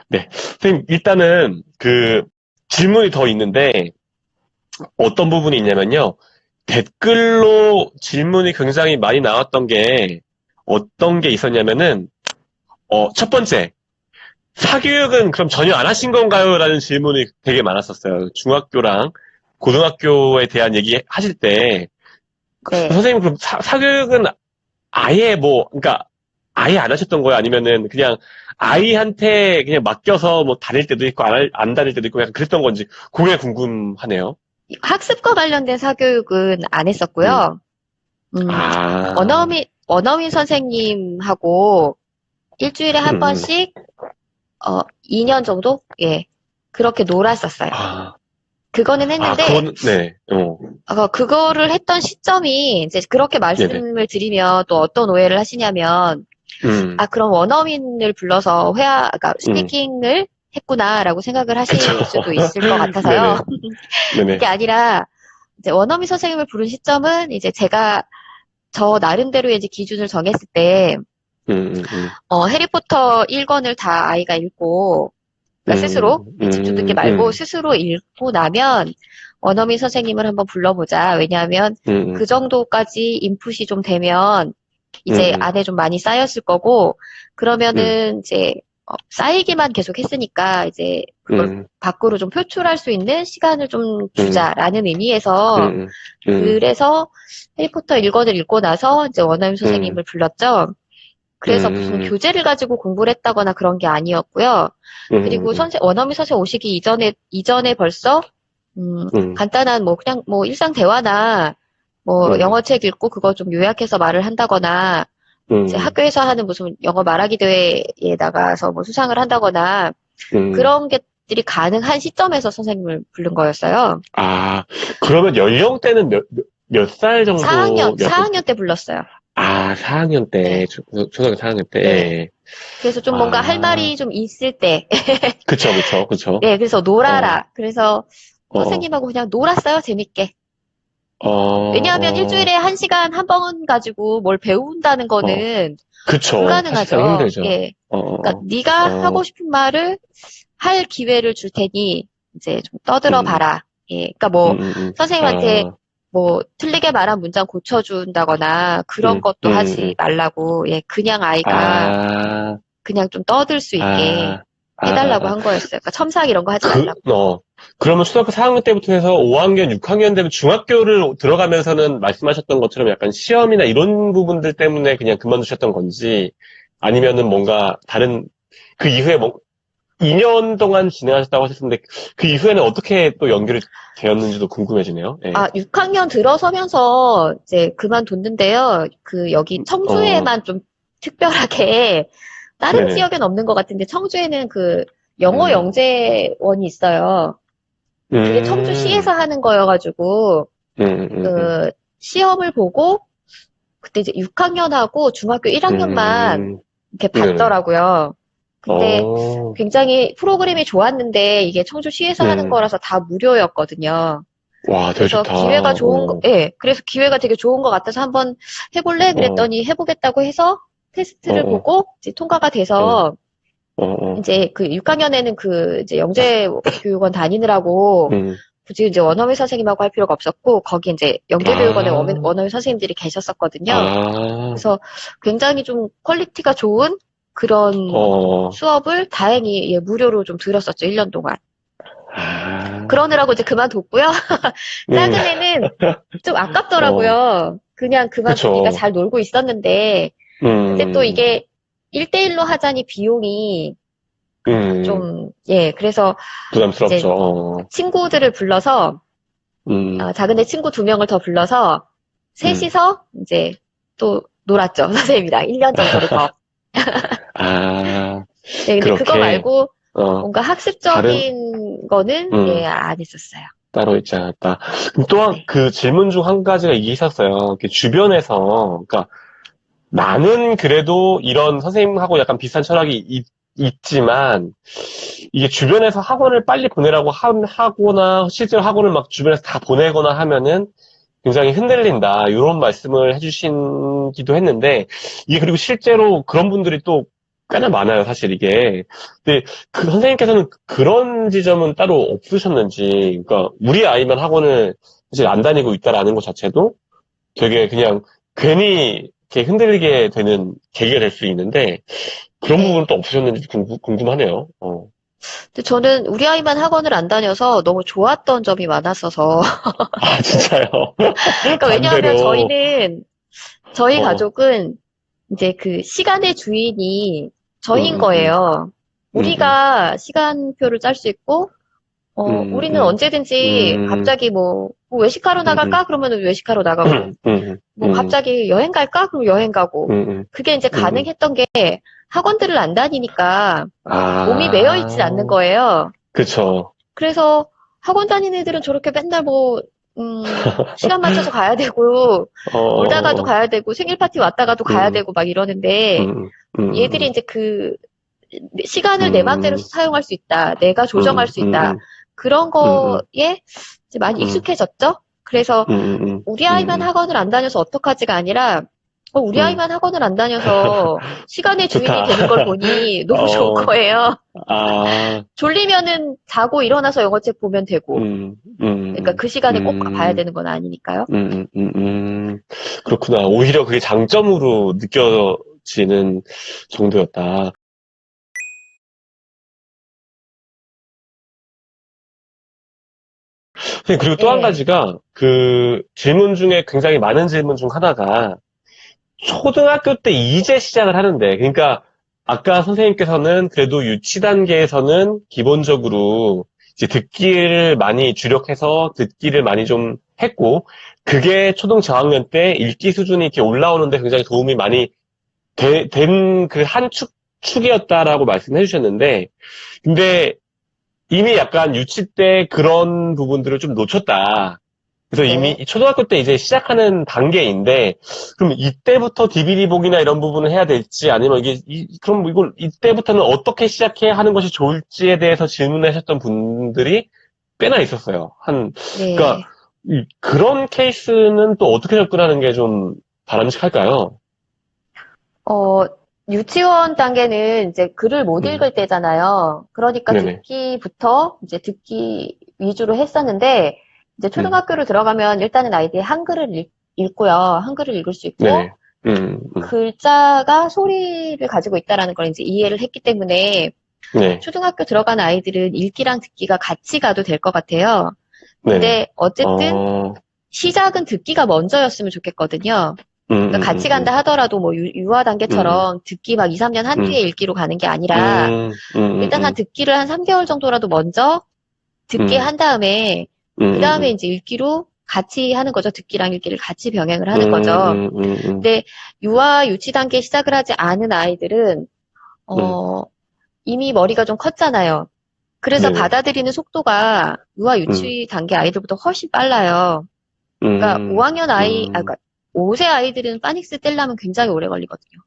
네. 선생님, 일단은 그 질문이 더 있는데 어떤 부분이 있냐면요. 댓글로 질문이 굉장히 많이 나왔던 게 어떤 게 있었냐면은 첫 번째, 사교육은 그럼 전혀 안 하신 건가요? 라는 질문이 되게 많았었어요. 중학교랑 고등학교에 대한 얘기 하실 때 네. 선생님 그럼 사교육은 아예 그러니까 아예 안 하셨던 거예요? 아니면은 그냥 아이한테 그냥 맡겨서 뭐 다닐 때도 있고 안 다닐 때도 있고 약간 그랬던 건지 그게 궁금하네요. 학습과 관련된 사교육은 안 음. 했었고요. 아, 원어민 선생님하고 일주일에 한 음. 번씩, 2년 정도? 예. 그렇게 놀았었어요. 아, 그거는 했는데, 그건, 네, 그거를 했던 시점이, 이제 그렇게 네네. 말씀을 드리면 또 어떤 오해를 하시냐면, 음, 그럼 원어민을 불러서 그러니까 음, 스피킹을 했구나라고 생각을 그쵸. 하실 수도 있을 것 같아서요. 네네, 네네. 그게 아니라, 이제 원어민 선생님을 부른 시점은 이제 제가 저 나름대로의 이제 기준을 정했을 때, 해리포터 1권을 다 아이가 읽고, 그러니까 스스로, 직접 듣기 말고 스스로 읽고 나면 원어민 선생님을 한번 불러보자. 왜냐하면 음, 그 정도까지 인풋이 좀 되면 이제 음, 안에 좀 많이 쌓였을 거고, 음, 그러면은 이제 쌓이기만 계속 했으니까 이제 그걸 음, 밖으로 좀 표출할 수 있는 시간을 좀 음, 주자라는 의미에서 음, 음, 그래서 해리포터 1권을 읽고 나서 이제 원어민 음, 선생님을 불렀죠. 그래서 무슨 음, 교재를 가지고 공부를 했다거나 그런 게 아니었고요. 그리고 원어민 선생 오시기 이전에 벌써, 간단한 그냥 일상 대화나, 영어 책 읽고 그거 좀 요약해서 말을 한다거나, 이제 학교에서 하는 무슨 영어 말하기 대회에 나가서 뭐 수상을 한다거나, 음. 그런 것들이 가능한 시점에서 선생님을 부른 거였어요. 아, 그러면 연령대는 몇 살 정도, 4학년 때 불렀어요. 4학년 때, 네, 초등학교 4학년 때, 네. 예. 그래서 좀 뭔가 할 아, 말이 좀 있을 때, 그쵸, 그쵸, 그쵸. 네, 그래서 어, 놀아라. 그래서 어, 선생님하고 그냥 놀았어요, 재밌게. 어, 왜냐하면 어, 일주일에 한 시간 한 번 가지고 뭘 배운다는 어, 거는 그쵸. 사실상 불가능하죠. 힘들죠. 예. 어, 그러니까 어, 네가 하고 어, 싶은 말을 할 기회를 줄 테니 이제 좀 떠들어 음, 봐라. 예. 그러니까 선생님한테 아, 틀리게 말한 문장 고쳐준다거나 그런 음, 것도 음, 하지 말라고. 예. 그냥 아이가 아, 그냥 좀 떠들 수 있게 해달라고 한 거였어요. 그러니까 첨삭 이런 거 하지 말라고. 그러면 초등학교 4학년 때부터 해서 5학년, 6학년 되면 중학교를 들어가면서는 말씀하셨던 것처럼 약간 시험이나 이런 부분들 때문에 그냥 그만두셨던 건지, 아니면은 뭔가 다른, 그 이후에 2년 동안 진행하셨다고 하셨는데, 그 이후에는 어떻게 또 연결이 되었는지도 궁금해지네요. 예. 6학년 들어서면서 이제 그만뒀는데요. 여기 어, 청주에만 좀 특별하게 다른 네네. 지역엔 없는 것 같은데 청주에는 영어 음, 영재원이 있어요. 그게 청주시에서 음, 하는 거여가지고 음, 음, 음, 시험을 보고 그때 이제 6학년하고 중학교 1학년만 음, 이렇게 네네. 봤더라고요. 근데 어, 굉장히 프로그램이 좋았는데 이게 청주시에서 하는 음, 거라서 다 무료였거든요. 와, 되게 그래서 좋다. 어, 예, 그래서 기회가 되게 좋은 것 같아서 한번 해볼래? 어, 그랬더니 해보겠다고 해서 어, 테스트를 어, 보고 이제 통과가 어, 돼서 어, 이제 6학년에는 이제 영재 교육원 다니느라고 음, 굳이 이제 원어민 선생님하고 할 필요가 없었고 거기 이제 영재교육원에 아, 원어민 선생님들이 계셨었거든요. 아, 그래서 굉장히 좀 퀄리티가 좋은 그런 어, 수업을 다행히 예, 무료로 좀 들었었죠, 1년 동안. 아, 그러느라고 이제 그만뒀고요. 음, 작은 애는 좀 어, 아깝더라고요. 그냥 그만두기가 그쵸. 잘 놀고 있었는데, 근데 또 음, 이게 1대1로 하자니 비용이 음, 예, 그래서 이제 부담스럽죠. 어, 친구들을 불러서, 음, 작은 애 친구 2명을 더 불러서, 음, 셋이서 이제 또 놀았죠. 선생님이랑 1년 정도를 더. 아, 네, 근데 그거 그렇게, 말고 어, 뭔가 다른, 학습적인 거는, 예, 음, 안 했었어요. 따로 있지 않았다. 또한 네. 그 질문 중 한 가지가 이게 있었어요. 이렇게 주변에서, 그러니까 나는 그래도 이런 선생님하고 약간 비슷한 철학이 있지만, 이게 주변에서 학원을 빨리 보내라고 하거나, 실제로 학원을 막 주변에서 다 보내거나 하면은 굉장히 흔들린다. 이런 말씀을 해주신기도 했는데, 이게 그리고 실제로 그런 분들이 또 꽤나 많아요, 사실 이게. 근데 그 선생님께서는 그런 지점은 따로 없으셨는지, 그러니까 우리 아이만 학원을 사실 안 다니고 있다라는 것 자체도 되게 그냥 괜히 이렇게 흔들리게 되는 계기가 될 수 있는데, 그런 네. 부분은 또 없으셨는지 궁금하네요. 근데 저는 우리 아이만 학원을 안 다녀서 너무 좋았던 점이 많았어서. 아, 진짜요? 그러니까 왜냐하면 반대로, 저희 어, 가족은 이제 그 시간의 주인이 음, 저희인 음, 음, 거예요. 음, 우리가 시간표를 짤 수 있고, 우리는 음, 언제든지 음, 갑자기 뭐 외식하러 나갈까? 그러면 외식하러 나가고, 뭐 갑자기 여행 갈까? 그럼 여행 가고. 그게 이제 가능했던 게 학원들을 안 다니니까 몸이 매여 있지 않는 아, 거예요. 그쵸. 그래서 학원 다니는 애들은 저렇게 맨날 시간 맞춰서 가야 되고, 어, 놀다가도 어, 어, 가야 되고, 생일 파티 왔다가도 가야 음, 되고 막 이러는데, 음, 얘들이 음, 이제 시간을 내 맘대로 음, 사용할 수 있다. 내가 조정할 음, 수 있다. 음, 그런 음, 거에 이제 많이 익숙해졌죠? 그래서 우리 아이만 음. 학원을 안 다녀서 어떡하지가 아니라, 우리 음. 아이만 학원을 안 다녀서 시간의 주인이 좋다. 되는 걸 보니 너무 좋은 어, 거예요. 아, 졸리면은 자고 일어나서 영어책 보면 되고, 그러니까 그 시간에 꼭 봐야 음, 되는 건 아니니까요. 음, 음, 그렇구나. 오히려 그게 장점으로 느껴지는 정도였다. 선생님, 그리고 또 한 네, 가지가 그 질문 중에 굉장히 많은 질문 중 하나가 초등학교 때 이제 시작을 하는데, 그러니까 아까 선생님께서는 그래도 유치 단계에서는 기본적으로 이제 듣기를 많이 주력해서 듣기를 많이 좀 했고, 그게 초등 저학년 때 읽기 수준이 이렇게 올라오는데 굉장히 도움이 많이 된 그 한 축이었다라고 말씀해 주셨는데, 근데 이미 약간 유치 때 그런 부분들을 좀 놓쳤다. 그래서 이미 네. 초등학교 때 이제 시작하는 단계인데, 그럼 이때부터 DVD복이나 이런 부분을 해야 될지, 아니면 그럼 이걸 이때부터는 어떻게 시작해야 하는 것이 좋을지에 대해서 질문하셨던 분들이 꽤나 있었어요. 그러니까, 네. 그런 케이스는 또 어떻게 접근하는 게 좀 바람직할까요? 어, 유치원 단계는 이제 글을 못 음, 읽을 때잖아요. 그러니까 네네. 듣기부터 이제 듣기 위주로 했었는데, 이제 음, 초등학교로 들어가면 일단은 아이들이 한글을 읽고요. 한글을 읽을 수 있고, 네네. 음, 음, 글자가 소리를 가지고 있다라는 걸 이제 이해를 했기 때문에, 네. 초등학교 들어간 아이들은 읽기랑 듣기가 같이 가도 될 것 같아요. 네네. 근데 어쨌든 어, 시작은 듣기가 먼저였으면 좋겠거든요. 음, 그러니까 음, 같이 음, 간다 하더라도 뭐 유아 음, 단계처럼 듣기 막 2, 3년 한 음, 뒤에 읽기로 가는 게 아니라 음, 일단 한 음, 듣기를 한 3개월 정도라도 먼저 듣게 음, 한 다음에 음, 그 다음에 음, 이제 읽기로 같이 하는 거죠. 듣기랑 읽기를 같이 병행을 음, 하는 거죠. 음, 근데 유아 유치 단계 시작을 하지 않은 아이들은 음, 어 이미 머리가 좀 컸잖아요. 그래서 네네. 받아들이는 속도가 유아 음, 유치 단계 아이들보다 훨씬 빨라요. 그러니까 음, 5학년 그러니까 5세 아이들은 파닉스 떼려면 굉장히 오래 걸리거든요.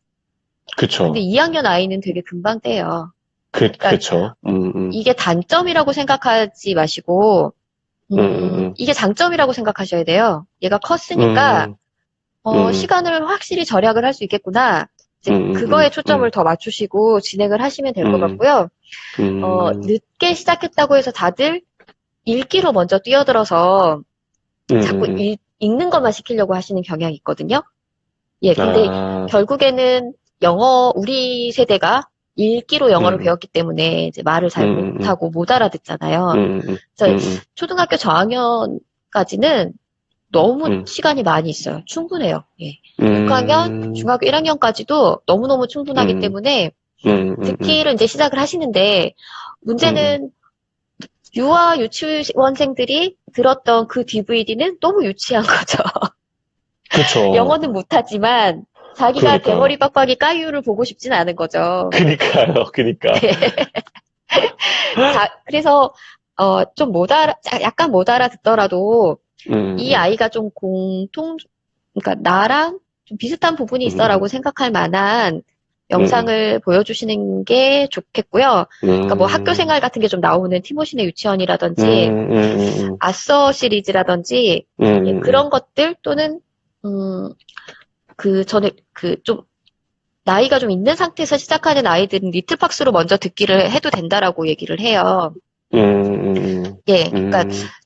근데 그쵸. 2학년 아이는 되게 금방 떼요. 그러니까 그쵸. 이게 단점이라고 생각하지 마시고, 음, 이게 장점이라고 생각하셔야 돼요. 얘가 컸으니까, 음, 음, 시간을 확실히 절약을 할 수 있겠구나. 이제 그거에 초점을 더 맞추시고 진행을 하시면 될 것 음, 같고요. 음, 늦게 시작했다고 해서 다들 읽기로 먼저 뛰어들어서 자꾸 읽는 것만 시키려고 하시는 경향이 있거든요. 예, 근데 아, 결국에는 우리 세대가 읽기로 영어를 음, 배웠기 때문에 이제 말을 잘 음, 못하고 못 알아듣잖아요. 음, 그래서 음, 초등학교 저학년까지는 너무 음, 시간이 많이 있어요. 충분해요. 예. 6학년, 음, 중학교 1학년까지도 너무너무 충분하기 때문에 듣기를 이제 시작을 하시는데 문제는 유아 유치원생들이 들었던 그 DVD는 너무 유치한 거죠. 그쵸. 영어는 못하지만 자기가 그러니까요. 대머리 빡빡이 까유를 보고 싶진 않은 거죠. 그니까요, 그니까. 그래서 좀 약간 못 알아듣더라도 음, 이 음, 아이가 좀 그러니까 나랑 좀 비슷한 부분이 있어라고 생각할 만한 음, 영상을 보여주시는 게 좋겠고요. 그러니까 뭐 학교 음, 생활 같은 게 좀 나오는 티모시네 음, 유치원이라든지 아서 시리즈라든지 예, 음, 그런 것들 또는 음, 저는 좀 나이가 좀 있는 상태에서 시작하는 아이들은 리틀박스로 먼저 듣기를 해도 된다라고 얘기를 해요. 예, 그러니까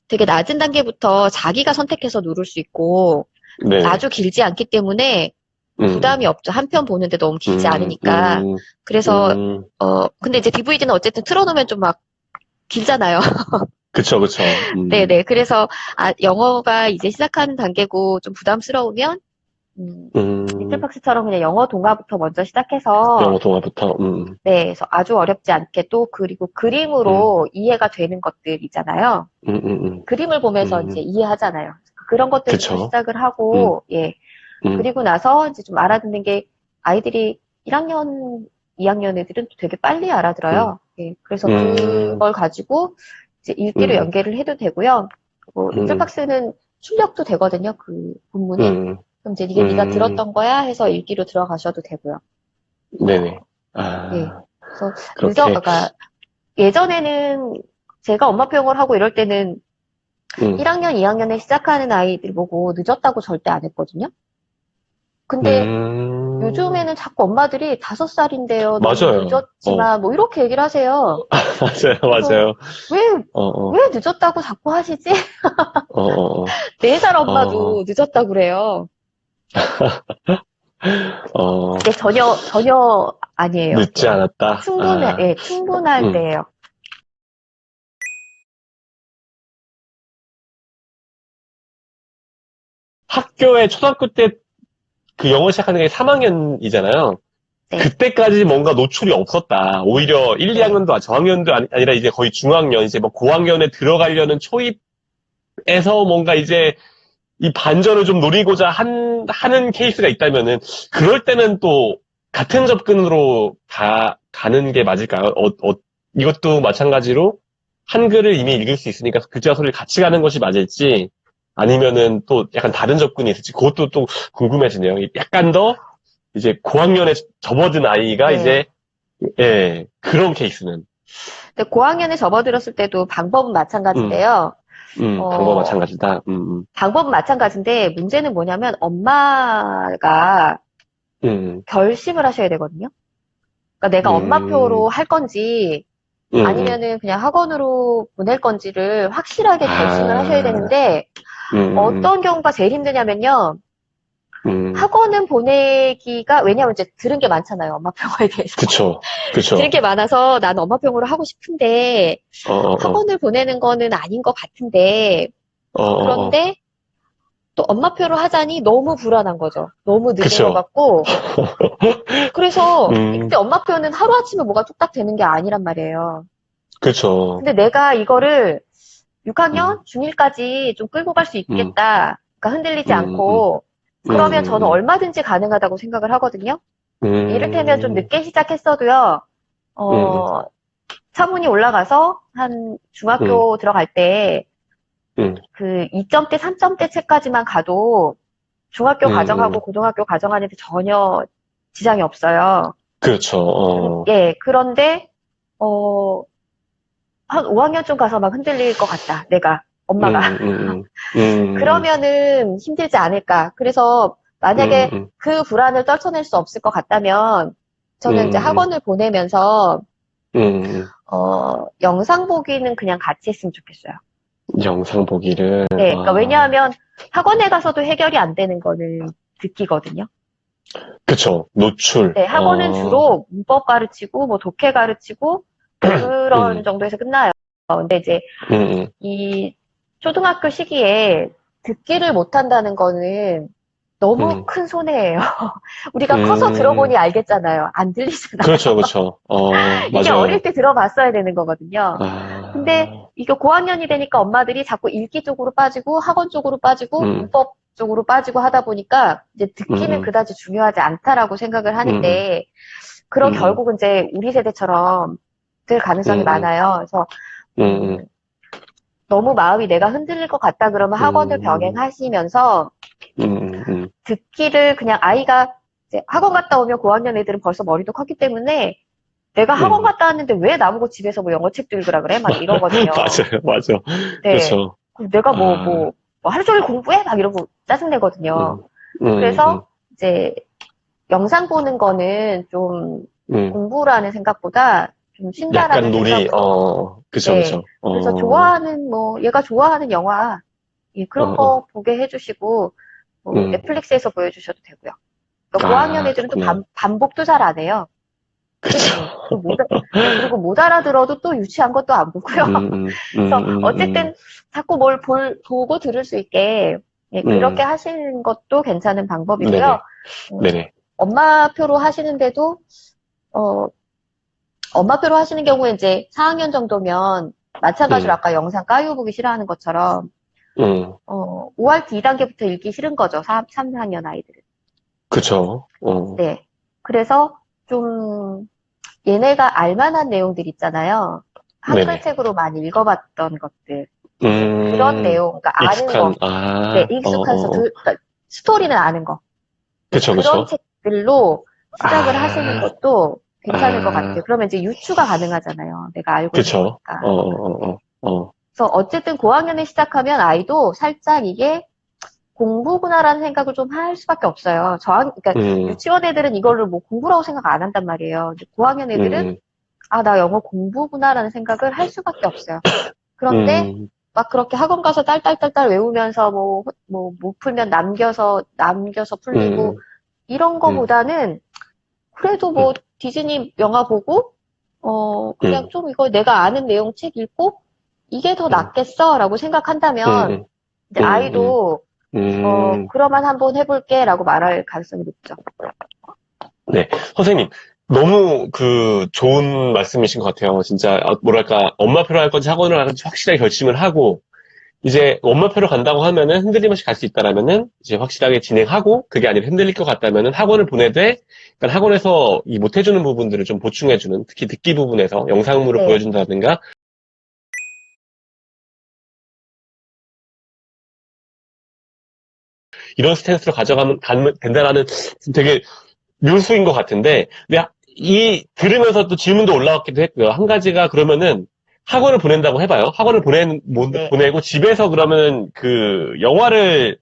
되게 낮은 단계부터 자기가 선택해서 누를 수 있고, 네. 아주 길지 않기 때문에 부담이 없죠. 한 편 보는데 너무 길지 않으니까. 그래서, 근데 이제 DVD는 어쨌든 틀어놓으면 좀 막 길잖아요. 그쵸, 그쵸. 네네. 그래서, 영어가 이제 시작하는 단계고 좀 부담스러우면, 리틀박스처럼 그냥 영어 동화부터 먼저 시작해서, 영어 동화부터, 네, 그래서 아주 어렵지 않게 또 그리고 그림으로 이해가 되는 것들 있잖아요. 그림을 보면서 이제 이해하잖아요. 그런 것들부터 그쵸. 시작을 하고, 예. 그리고 나서 이제 좀 알아듣는 게 아이들이 1학년, 2학년 애들은 되게 빨리 알아들어요. 예. 그래서 그걸 가지고 이제 읽기로 연계를 해도 되고요. 뭐, 리틀박스는 출력도 되거든요. 그 본문이. 그럼 이제 이게 네가 들었던 거야 해서 읽기로 들어가셔도 되고요. 네네. 예. 그래서 그렇게. 그러니까 예전에는 제가 엄마표 영어를 하고 이럴 때는 1학년, 2학년에 시작하는 아이들 보고 늦었다고 절대 안 했거든요. 근데 요즘에는 자꾸 엄마들이 5살인데요. 너무 맞아요. 늦었지만 뭐 이렇게 얘기를 하세요. 맞아요. 왜 늦었다고 자꾸 하시지? 4살 엄마도 늦었다고 그래요. 근데 전혀 아니에요. 늦지 않았다. 충분할 때예요. 학교에 초등학교 때 그 영어 시작하는 게 3학년이잖아요. 네. 그때까지 뭔가 노출이 없었다. 오히려 1, 2학년도 저학년도 아니라 이제 거의 중학년, 이제 뭐 고학년에 들어가려는 초입에서 뭔가 이제 이 반전을 좀 노리고자 하는 케이스가 있다면은, 그럴 때는 또 같은 접근으로 가는 게 맞을까요? 이것도 마찬가지로 한글을 이미 읽을 수 있으니까 글자 소리를 같이 가는 것이 맞을지, 아니면은 또 약간 다른 접근이 있을지, 그것도 또 궁금해지네요. 약간 더 이제 고학년에 접어든 아이가 네. 이제, 예, 그런 케이스는. 근데 고학년에 접어들었을 때도 방법은 마찬가지인데요. 방법 마찬가지다. 방법은 마찬가지인데 문제는 뭐냐면 엄마가 결심을 하셔야 되거든요. 그러니까 내가 엄마표로 할 건지 아니면은 그냥 학원으로 보낼 건지를 확실하게 결심을 하셔야 되는데 어떤 경우가 제일 힘드냐면요. 학원은 보내기가 왜냐면 이제 들은 게 많잖아요. 엄마표에 대해서. 그쵸. 들은 게 많아서 나는 엄마표로 하고 싶은데 학원을 보내는 거는 아닌 것 같은데 그런데 또 엄마표로 하자니 너무 불안한 거죠. 너무 늦은 그쵸. 것 같고 그래서 근데 엄마표는 하루아침에 뭐가 뚝딱 되는 게 아니란 말이에요. 그쵸. 근데 내가 이거를 6학년 중1까지 좀 끌고 갈 수 있겠다. 그러니까 흔들리지 않고 그러면 저는 얼마든지 가능하다고 생각을 하거든요. 이를테면 좀 늦게 시작했어도요. 차문이 올라가서 한 중학교 들어갈 때 그 2점대, 3점대 책까지만 가도 중학교 과정하고 고등학교 과정하는데 전혀 지장이 없어요. 그렇죠. 예, 그런데 한 5학년쯤 가서 막 흔들릴 것 같다. 내가 엄마가 그러면은 힘들지 않을까. 그래서 만약에 그 불안을 떨쳐낼 수 없을 것 같다면 저는 이제 학원을 보내면서 영상 보기는 그냥 같이 했으면 좋겠어요. 영상 보기를. 네, 그러니까 왜냐하면 학원에 가서도 해결이 안 되는 거는 듣기거든요. 그쵸. 노출. 네, 학원은 주로 문법 가르치고 뭐 독해 가르치고 그런 정도에서 끝나요. 근데 이제 이 초등학교 시기에 듣기를 못한다는 거는 너무 큰 손해예요. 우리가 커서 들어보니 알겠잖아요. 안 들리잖아요. 그렇죠. 이게 맞아요. 어릴 때 들어봤어야 되는 거거든요. 근데 이게 고학년이 되니까 엄마들이 자꾸 읽기 쪽으로 빠지고 학원 쪽으로 빠지고 문법 쪽으로 빠지고 하다 보니까 이제 듣기는 그다지 중요하지 않다라고 생각을 하는데 그럼 결국은 이제 우리 세대처럼 될 가능성이 많아요. 그래서 너무 마음이 내가 흔들릴 것 같다 그러면 학원을 병행하시면서 듣기를 그냥 아이가 이제 학원 갔다 오면 고학년 애들은 벌써 머리도 컸기 때문에 내가 학원 갔다 왔는데 왜 나보고 집에서 뭐 영어책도 읽으라 그래? 막 이러거든요. 맞아요. 네. 그렇죠. 내가 하루 종일 공부해? 막 이러고 짜증내거든요. 그래서 이제 영상 보는 거는 좀 공부라는 생각보다 좀 쉰다라는 약간 놀이, 생각으로. 그쵸, 네. 그쵸. 그래서 좋아하는, 얘가 좋아하는 영화, 예, 그런 거 보게 해주시고, 넷플릭스에서 보여주셔도 되고요. 그러니까 고학년 애들은 또 그렇구나. 반복도 잘 안 해요. 그쵸. 그리고 못 알아들어도 또 유치한 것도 안 보고요. 그래서 어쨌든 자꾸 뭘 보고 들을 수 있게, 예, 그렇게 하시는 것도 괜찮은 방법이고요. 네네. 엄마표로 하시는데도, 어, 엄마표로 하시는 경우에 이제 4학년 정도면 마찬가지로 아까 영상 까이오 보기 싫어하는 것처럼 5할 뒤 2단계부터 읽기 싫은 거죠. 3, 4학년 아이들은. 그쵸. 네. 그래서 좀 얘네가 알만한 내용들 있잖아요. 네네. 한글책으로 많이 읽어봤던 것들. 그런 내용, 그러니까 아는 거. 네, 익숙해서 그러니까 스토리는 아는 거. 그쵸, 그런 그쵸. 책들로 시작을 하시는 것도 괜찮을 것 같아요. 그러면 이제 유추가 가능하잖아요. 내가 알고 있는 그쵸. 거니까. 어. 그래서 어쨌든 고학년에 시작하면 아이도 살짝 이게 공부구나라는 생각을 좀 할 수밖에 없어요. 그러니까 유치원 애들은 이거를 뭐 공부라고 생각 안 한단 말이에요. 근데 고학년 애들은 아, 나 영어 공부구나라는 생각을 할 수밖에 없어요. 그런데 막 그렇게 학원 가서 딸딸딸딸 외우면서 못 풀면 남겨서 풀리고 이런 거보다는 그래도 뭐 디즈니 영화 보고 그냥 좀 이거 내가 아는 내용 책 읽고 이게 더 낫겠어라고 생각한다면 이제 아이도 그러면 한번 해볼게라고 말할 가능성이 높죠. 네. 선생님, 너무 좋은 말씀이신 것 같아요. 진짜, 뭐랄까, 엄마표로 할 건지 학원을 할 건지 확실하게 결심을 하고, 이제 엄마표로 간다고 하면은 흔들림 없이 갈 수 있다라면은 이제 확실하게 진행하고, 그게 아니라 흔들릴 것 같다면은 학원을 보내되, 그러니까 학원에서 이 못해주는 부분들을 좀 보충해주는, 특히 듣기 부분에서 영상으로 네. 보여준다든가, 이런 스탠스로 가면 된다라는 되게 묘수인 것 같은데, 근데 들으면서 또 질문도 올라왔기도 했고요. 한 가지가 그러면은 학원을 보낸다고 해봐요. 학원을 네. 보내고 집에서 그러면 영화를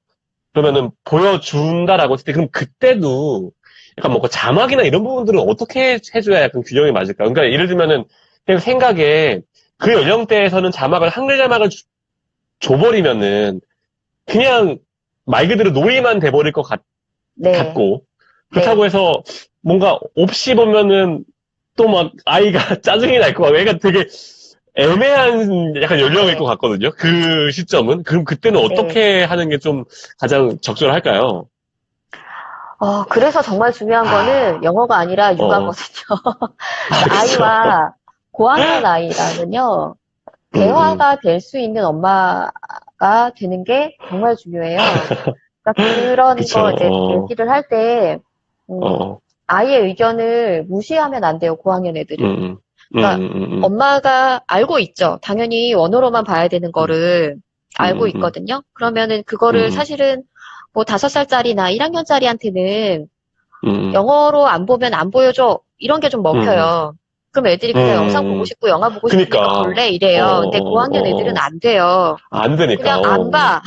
그러면은 보여준다라고 했을 때, 그럼 그때도 약간 뭔가 자막이나 이런 부분들은 어떻게 해줘야 약간 균형이 맞을까? 그러니까 예를 들면은 그냥 생각에 그 연령대에서는 한글 자막을 줘버리면은 그냥 말 그대로 노예만 돼버릴 것 네. 같고, 네. 그렇다고 해서 뭔가 없이 보면은 또 막 아이가 짜증이 날 것 같고, 애가 되게 애매한 약간 연령일 것 네. 같거든요. 그 시점은. 그럼 그때는 네. 어떻게 하는 게 좀 가장 적절할까요? 그래서 정말 중요한 거는 영어가 아니라 어, 육아거든요. 그쵸. 아이와 고학년 아이랑은요, 대화가 될 수 있는 엄마가 되는 게 정말 중요해요. 그러니까 그런 그쵸. 거 이제 얘기를 할 때, 아이의 의견을 무시하면 안 돼요, 고학년 애들은. 그러니까 엄마가 알고 있죠. 당연히 원어로만 봐야 되는 거를 알고 있거든요. 그러면은 그거를 사실은 뭐 5살짜리나 1학년짜리한테는 영어로 안 보면 안 보여줘. 이런 게 좀 먹혀요. 그럼 애들이 그냥 영상 보고 싶고 영화 보고 싶으니까 그니까, 볼래 이래요. 근데 고학년 애들은 안 돼요. 안 되니까, 그냥 안 봐.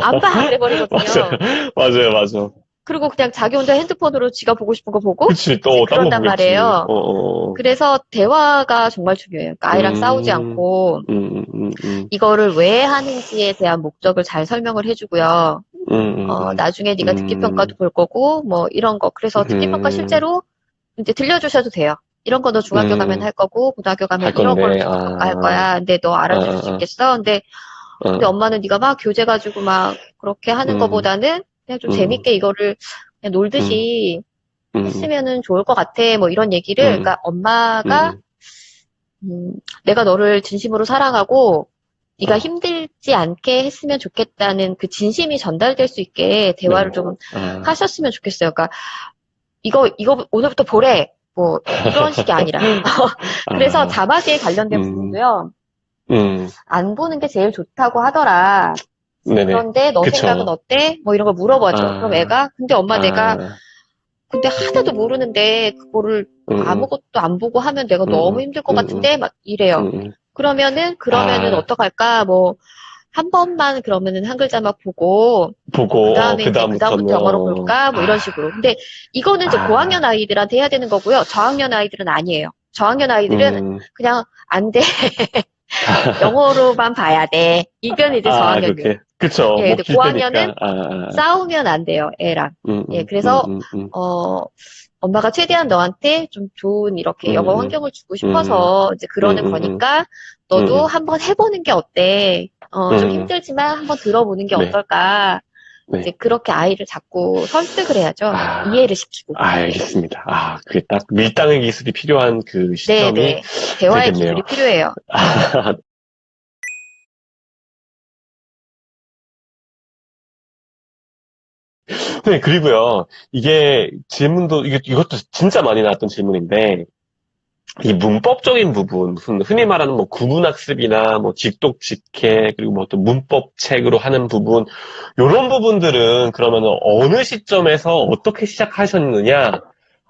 안 봐. 그래버리거든요. 맞아요, 맞아. 그리고 그냥 자기 혼자 핸드폰으로 지가 보고 싶은 거 보고 그치, 이제 또, 딴 거 그런단 보겠지. 말이에요. 그래서 대화가 정말 중요해요. 그러니까 아이랑 싸우지 않고 이거를 왜 하는지에 대한 목적을 잘 설명을 해주고요. 나중에 네가 듣기평가도 볼 거고 뭐 이런 거. 그래서 듣기평가 실제로 이제 들려주셔도 돼요. 이런 거 너 중학교 가면 할 거고 고등학교 가면 할 이런 걸 건데, 듣기평가 할 거야. 근데 너 알아들을 수 있겠어? 근데 엄마는 네가 막 교재 가지고 막 그렇게 하는 거보다는 그냥 좀 재밌게 이거를 그냥 놀듯이 했으면은 좋을 것 같아. 뭐 이런 얘기를, 그러니까 엄마가 내가 너를 진심으로 사랑하고 네가 힘들지 않게 했으면 좋겠다는 그 진심이 전달될 수 있게 대화를 좀 하셨으면 좋겠어요. 그러니까 이거 오늘부터 보래. 뭐 이런 식이 아니라. 그래서 자막에 관련된 부분도요. 안 보는 게 제일 좋다고 하더라. 네네. 그런데 너 생각은 그쵸. 어때? 뭐 이런 걸 물어보죠. 그럼 애가 근데 엄마 내가 근데 하나도 모르는데 그거를 아무것도 안 보고 하면 내가 너무 힘들 것 같은데 막 이래요. 그러면은 어떡할까? 뭐 한 번만 그러면은 한 글자만 보고, 그다음에 이제 그다음부터 영어로 볼까? 뭐 이런 식으로. 근데 이거는 이제 고학년 아이들한테 해야 되는 거고요. 저학년 아이들은 아니에요. 저학년 아이들은 그냥 안 돼. 영어로만 봐야 돼. 이건 이제 저학년이에요. 그쵸. 예, 근데 고학년은 때니까. 싸우면 안 돼요, 애랑. 예, 그래서, 엄마가 최대한 너한테 좀 좋은 이렇게 영어 환경을 주고 싶어서 이제 그러는 거니까 너도 한번 해보는 게 어때? 좀 힘들지만 한번 들어보는 게 어떨까? 네. 이제 그렇게 아이를 자꾸 설득을 해야죠. 이해를 시키고. 알겠습니다. 그게 딱 밀당의 기술이 필요한 그 시점이 네네. 대화의 되겠네요. 기술이 필요해요. 네, 그리고요. 이게 질문도, 이것도 진짜 많이 나왔던 질문인데, 이 문법적인 부분, 무슨 흔히 말하는 뭐 구문학습이나 뭐 직독직해, 그리고 뭐 또 문법책으로 하는 부분, 요런 부분들은 그러면 어느 시점에서 어떻게 시작하셨느냐?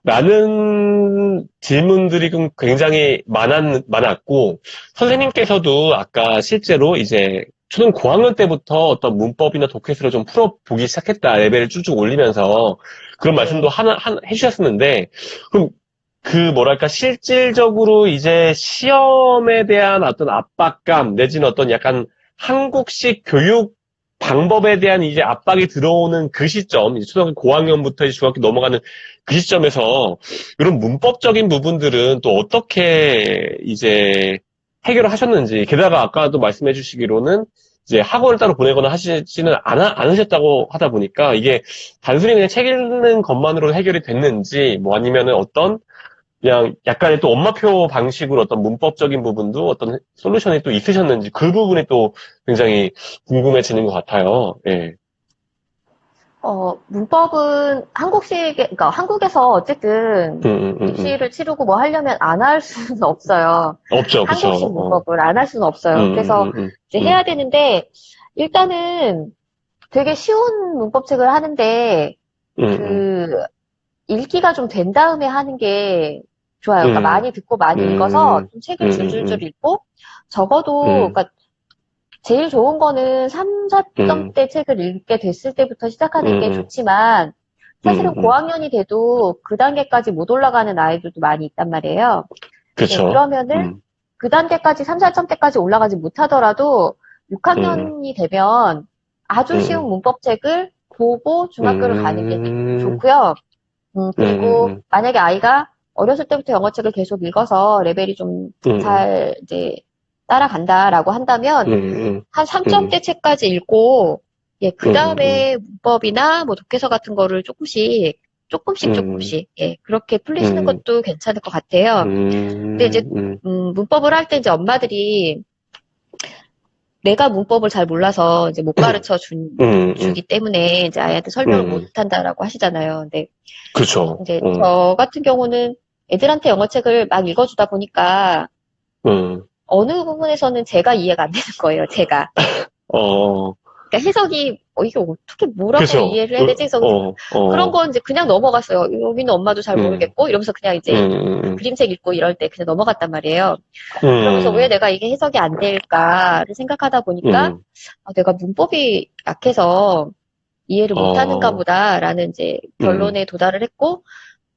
라는 질문들이 굉장히 많았고, 선생님께서도 아까 실제로 이제 초등 고학년 때부터 어떤 문법이나 독해수를 좀 풀어보기 시작했다, 레벨을 쭉쭉 올리면서 그런 말씀도 해주셨었는데, 그럼 뭐랄까, 실질적으로 이제 시험에 대한 어떤 압박감, 내지는 어떤 약간 한국식 교육 방법에 대한 이제 압박이 들어오는 그 시점, 이제 초등학교 고학년부터 이제 중학교 넘어가는 그 시점에서 이런 문법적인 부분들은 또 어떻게 이제 해결을 하셨는지, 게다가 아까도 말씀해 주시기로는 이제 학원을 따로 보내거나 하시지는 않으셨다고 하다 보니까 이게 단순히 그냥 책 읽는 것만으로 해결이 됐는지, 뭐 아니면은 어떤 그냥 약간의 또 엄마표 방식으로 어떤 문법적인 부분도 어떤 솔루션이 또 있으셨는지 그 부분이 또 굉장히 궁금해지는 것 같아요. 예. 문법은 그러니까 한국에서 어쨌든 입시를 치르고 뭐 하려면 안 할 수는 없어요. 없죠, 그쵸. 한국식 문법을 안 할 수는 없어요. 그래서 이제 해야 되는데, 일단은 되게 쉬운 문법책을 하는데, 읽기가 좀 된 다음에 하는 게 좋아요. 그러니까 많이 듣고 많이 읽어서 좀 책을 줄줄줄 읽고, 적어도, 그러니까 제일 좋은 거는 3, 4점대 책을 읽게 됐을 때부터 시작하는 게 좋지만, 사실은 고학년이 돼도 그 단계까지 못 올라가는 아이들도 많이 있단 말이에요. 그쵸. 네, 그러면은 그 단계까지 3, 4점대까지 올라가지 못하더라도 6학년이 되면 아주 쉬운 문법책을 보고 중학교를 가는 게 좋고요. 그리고 만약에 아이가 어렸을 때부터 영어책을 계속 읽어서 레벨이 좀 잘 이제 따라간다라고 한다면 한 3점대 책까지 읽고 예, 그 다음에 문법이나 뭐 독해서 같은 거를 조금씩 예, 그렇게 풀리시는 것도 괜찮을 것 같아요. 근데 이제 문법을 할 때 이제 엄마들이 내가 문법을 잘 몰라서 이제 못 가르쳐 주기 때문에 이제 아이한테 설명을 못 한다라고 하시잖아요. 근데 그쵸. 이제 저 같은 경우는 애들한테 영어책을 막 읽어주다 보니까 어느 부분에서는 제가 이해가 안 되는 거예요. 제가. 그러니까 해석이 이게 어떻게 뭐라고 그쵸. 이해를 해야 되지? 그래서 그런 건 이제 그냥 넘어갔어요. 여기는 엄마도 잘 모르겠고 이러면서 그냥 이제 그림책 읽고 이럴 때 그냥 넘어갔단 말이에요. 그러면서 왜 내가 이게 해석이 안 될까를 생각하다 보니까 내가 문법이 약해서 이해를 못하는가 보다라는 이제 결론에 도달을 했고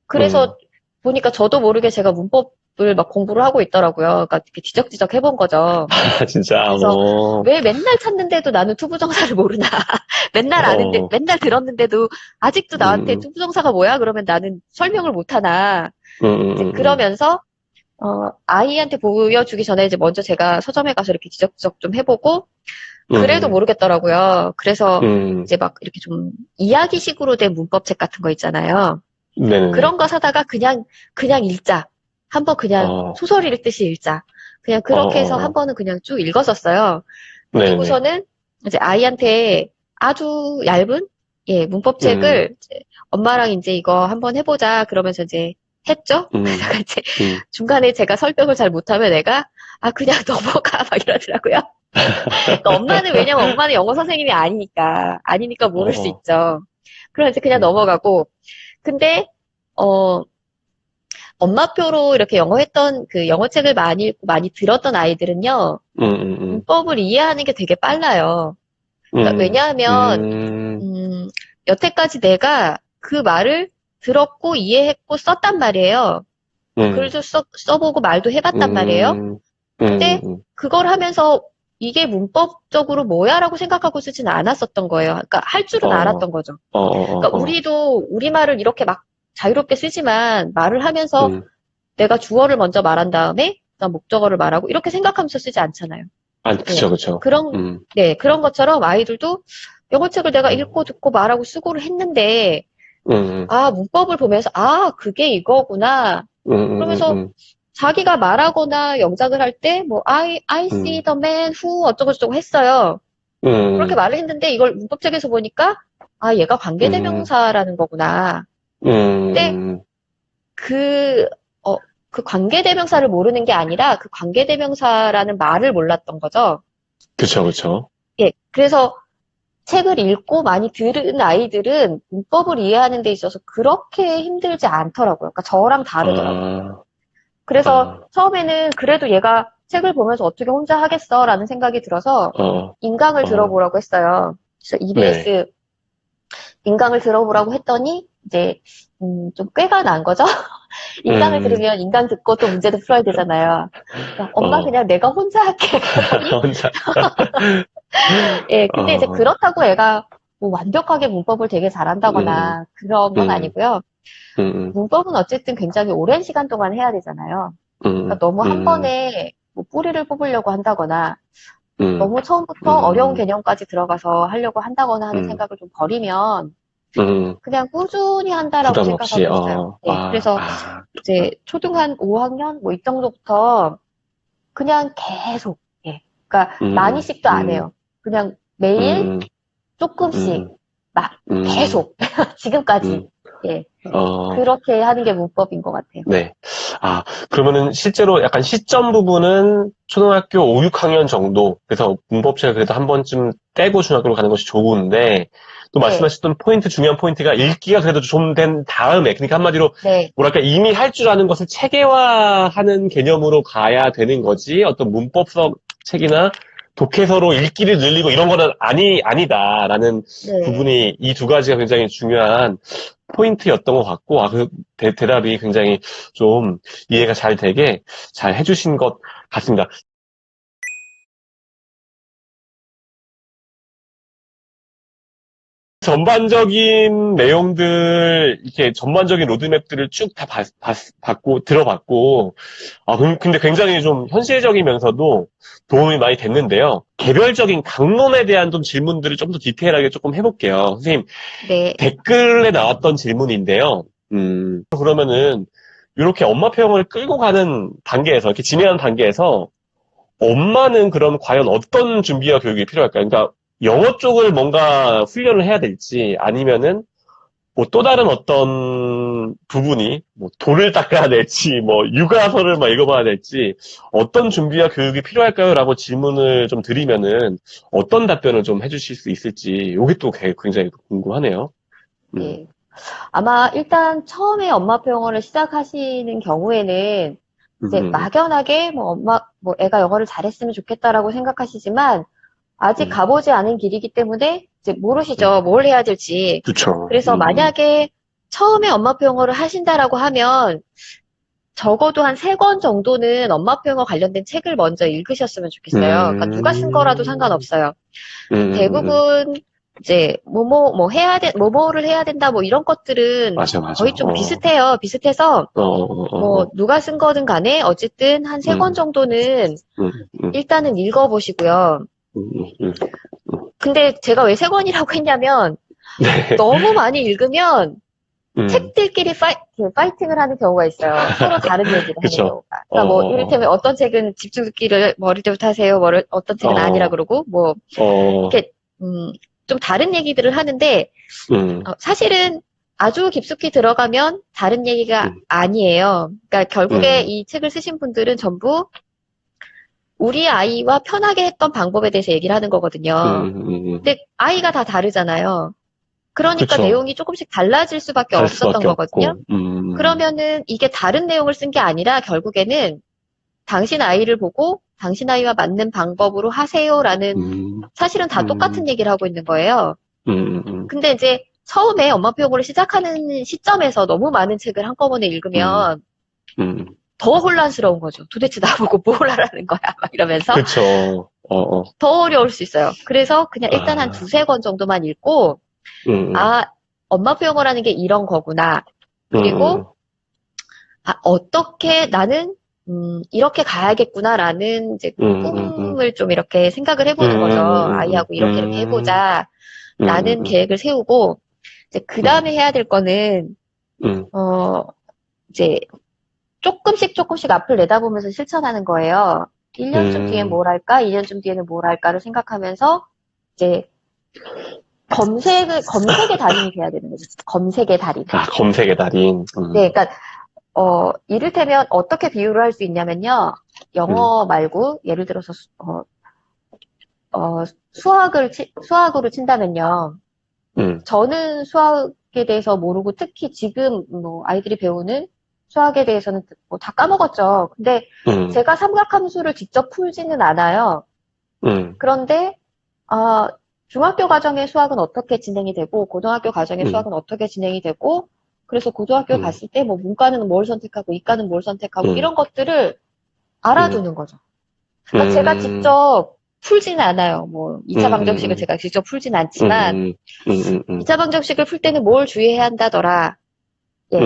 그래서 보니까 저도 모르게 제가 문법을 막 공부를 하고 있더라고요. 그러니까 이렇게 뒤적뒤적 해본 거죠. 진짜. 그래서 왜 맨날 찾는데도 나는 투부정사를 모르나. 맨날 아는데, 맨날 들었는데도 아직도 나한테 투부정사가 뭐야? 그러면 나는 설명을 못하나. 이제 그러면서, 아이한테 보여주기 전에 이제 먼저 제가 서점에 가서 이렇게 뒤적뒤적 좀 해보고, 그래도 모르겠더라고요. 그래서 이제 막 이렇게 좀 이야기식으로 된 문법책 같은 거 있잖아요. 네네. 그런 거 사다가 그냥 읽자. 한번 그냥 소설 읽듯이 읽자. 그냥 그렇게 해서 한 번은 그냥 쭉 읽었었어요. 그리고서는 이제 아이한테 아주 얇은 예, 문법책을 이제 엄마랑 이제 이거 한번 해보자. 그러면서 이제 했죠. 그래서 이제 중간에 제가 설명을 잘 못하면 애가 그냥 넘어가 막 이러더라고요. 그러니까 왜냐면 엄마는 영어 선생님이 아니니까 모를 수 있죠. 그럼 이제 그냥 넘어가고 근데 엄마표로 이렇게 영어 했던 그 영어책을 많이 읽고 많이 들었던 아이들은요. 문법을 이해하는 게 되게 빨라요. 그러니까 왜냐하면, 여태까지 내가 그 말을 들었고 이해했고 썼단 말이에요. 글도 써보고 말도 해봤단 말이에요. 근데 그걸 하면서 이게 문법적으로 뭐야라고 생각하고 쓰진 않았었던 거예요. 그러니까 할 줄은 알았던 거죠. 그러니까 우리도 우리말을 이렇게 막 자유롭게 쓰지만 말을 하면서 내가 주어를 먼저 말한 다음에 그다음 목적어를 말하고 이렇게 생각하면서 쓰지 않잖아요. 그쵸, 그쵸. 그런 것처럼 아이들도 영어책을 내가 읽고 듣고 말하고 수고를 했는데, 문법을 보면서, 그게 이거구나. 그러면서 자기가 말하거나 영작을 할 때, I see the man who 어쩌고저쩌고 했어요. 그렇게 말을 했는데, 이걸 문법책에서 보니까, 얘가 관계대명사라는 거구나. 근데, 그 관계대명사를 모르는 게 아니라, 그 관계대명사라는 말을 몰랐던 거죠. 그쵸, 그쵸. 예, 그래서 책을 읽고 많이 들은 아이들은 문법을 이해하는 데 있어서 그렇게 힘들지 않더라고요. 그러니까 저랑 다르더라고요. 그래서 처음에는 그래도 얘가 책을 보면서 어떻게 혼자 하겠어라는 생각이 들어서 인강을 들어보라고 했어요. 그래서 EBS 인강을 들어보라고 했더니 이제 좀 꾀가 난 거죠. 인강을 들으면 인강 듣고 또 문제도 풀어야 되잖아요. 그러니까 엄마 그냥 내가 혼자 할게. 혼자. 예, 근데 이제 그렇다고 애가 뭐 완벽하게 문법을 되게 잘한다거나 그런 건 아니고요. 문법은 어쨌든 굉장히 오랜 시간 동안 해야 되잖아요. 그러니까 너무 한 번에 뭐 뿌리를 뽑으려고 한다거나 너무 처음부터 어려운 개념까지 들어가서 하려고 한다거나 하는 생각을 좀 버리면 그냥 꾸준히 한다라고 부담 없이, 생각하고 있어요. 네, 그래서 이제 초등 한 5학년 뭐 이 정도부터 그냥 계속, 예, 그러니까 많이씩도 안 해요. 그냥 매일 조금씩 막 계속 지금까지, 예, 그렇게 하는 게 문법인 것 같아요. 네. 그러면은 실제로 약간 시점 부분은 초등학교 5, 6학년 정도. 그래서 문법책을 그래도 한 번쯤 떼고 중학교로 가는 것이 좋은데, 또 말씀하셨던 중요한 포인트가 읽기가 그래도 좀 된 다음에, 그러니까 한마디로, 뭐랄까, 이미 할 줄 아는 것을 체계화하는 개념으로 가야 되는 거지, 어떤 문법서 책이나 독해서로 읽기를 늘리고 이런 거는 아니다라는 부분이 이 두 가지가 굉장히 중요한 포인트였던 것 같고, 그 대답이 굉장히 좀 이해가 잘 되게 잘 해주신 것 같습니다. 전반적인 내용들, 이렇게 전반적인 로드맵들을 쭉 다 들어봤고, 근데 굉장히 좀 현실적이면서도 도움이 많이 됐는데요. 개별적인 강론에 대한 좀 질문들을 좀 더 디테일하게 조금 해볼게요. 선생님, 댓글에 나왔던 질문인데요. 그러면은, 이렇게 엄마 표형을 끌고 가는 단계에서, 이렇게 진행하는 단계에서, 엄마는 그럼 과연 어떤 준비와 교육이 필요할까요? 그러니까, 영어 쪽을 뭔가 훈련을 해야 될지, 아니면은, 뭐 또 다른 어떤 부분이, 뭐 돌을 닦아야 될지, 뭐 육아서를 막 읽어봐야 될지, 어떤 준비와 교육이 필요할까요? 라고 질문을 좀 드리면은, 어떤 답변을 좀 해주실 수 있을지, 요게 또 굉장히 궁금하네요. 네. 아마 일단 처음에 엄마표 영어를 시작하시는 경우에는, 이제 막연하게 뭐 애가 영어를 잘했으면 좋겠다라고 생각하시지만, 아직 가보지 않은 길이기 때문에 이제 모르시죠. 뭘 해야 될지. 그쵸. 그래서 만약에 처음에 엄마표 영어를 하신다라고 하면 적어도 한 3권 정도는 엄마표 영어 관련된 책을 먼저 읽으셨으면 좋겠어요. 그러니까 누가 쓴 거라도 상관없어요. 대부분 이제 뭐뭐를 해야 된다 뭐 이런 것들은 맞아. 거의 좀 비슷해요. 비슷해서 뭐 누가 쓴 거든 간에 어쨌든 한 3권 정도는 일단은 읽어보시고요. 근데 제가 왜 3권이라고 했냐면 너무 많이 읽으면 책들끼리 파이팅을 하는 경우가 있어요. 서로 다른 얘기를 하는 경우가. 그러니까 뭐 이를테면 어떤 책은 집중 듣기를 머리 때부터 하세요. 어떤 책은 아니라 그러고 뭐 이렇게 좀 다른 얘기들을 하는데 사실은 아주 깊숙이 들어가면 다른 얘기가 아니에요. 그러니까 결국에 이 책을 쓰신 분들은 전부 우리 아이와 편하게 했던 방법에 대해서 얘기를 하는 거거든요. 근데 아이가 다 다르잖아요. 그러니까 그쵸. 내용이 조금씩 달라질 수밖에 없었던 거거든요. 그러면은 이게 다른 내용을 쓴 게 아니라 결국에는 당신 아이를 보고 당신 아이와 맞는 방법으로 하세요라는 사실은 다 똑같은 얘기를 하고 있는 거예요. 근데 이제 처음에 엄마 표현을 시작하는 시점에서 너무 많은 책을 한꺼번에 읽으면 더 혼란스러운 거죠. 도대체 나보고 뭘 하라는 거야? 막 이러면서. 그쵸. 더 어려울 수 있어요. 그래서 그냥 일단 한 두세 권 정도만 읽고, 엄마 표현을 하는 게 이런 거구나. 그리고, 어떻게 나는, 이렇게 가야겠구나라는 이제 꿈을 좀 이렇게 생각을 해보는 거죠. 아이하고 이렇게 해보자. 라는 계획을 세우고, 이제 그 다음에 해야 될 거는, 이제 조금씩 앞을 내다보면서 실천하는 거예요. 1년쯤 뒤엔 뭘 할까? 2년쯤 뒤에는 뭘 할까를 생각하면서, 이제, 검색의 달인이 돼야 되는 거죠. 검색의 달인. 검색의 달인. 네, 그러니까, 이를테면 어떻게 비유를 할 수 있냐면요. 영어 말고, 예를 들어서, 수학으로 친다면요. 저는 수학에 대해서 모르고 특히 지금 뭐 아이들이 배우는 수학에 대해서는 뭐 다 까먹었죠. 근데 제가 삼각함수를 직접 풀지는 않아요. 그런데 중학교 과정의 수학은 어떻게 진행이 되고 고등학교 과정의 수학은 어떻게 진행이 되고 그래서 고등학교 갔을 때 뭐 문과는 뭘 선택하고 이과는 뭘 선택하고 이런 것들을 알아두는 거죠. 그러니까 제가 직접 풀지는 않아요. 뭐 2차 방정식을 제가 직접 풀지는 않지만 2차 방정식을 풀 때는 뭘 주의해야 한다더라. 예,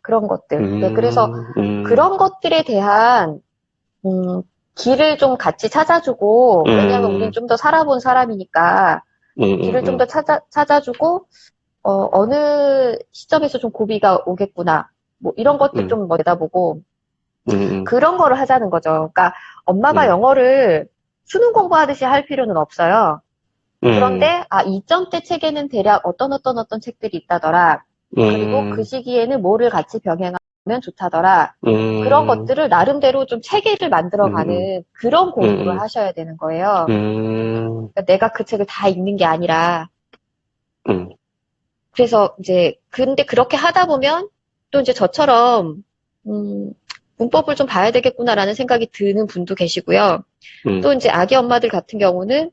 그런 것들. 네, 그래서 그런 것들에 대한 길을 좀 같이 찾아주고 왜냐하면 우리는 좀 더 살아본 사람이니까 길을 좀 더 찾아주고 어느 시점에서 좀 고비가 오겠구나. 뭐 이런 것들 좀 내다보고 그런 거를 하자는 거죠. 그러니까 엄마가 영어를 수능 공부하듯이 할 필요는 없어요. 그런데 이점대 책에는 대략 어떤 책들이 있다더라. 그리고 그 시기에는 뭐를 같이 병행하면 좋다더라. 그런 것들을 나름대로 좀 체계를 만들어가는 그런 공부를 하셔야 되는 거예요. 그러니까 내가 그 책을 다 읽는 게 아니라. 그래서 이제 근데 그렇게 하다 보면 또 이제 저처럼 문법을 좀 봐야 되겠구나라는 생각이 드는 분도 계시고요. 또 이제 아기 엄마들 같은 경우는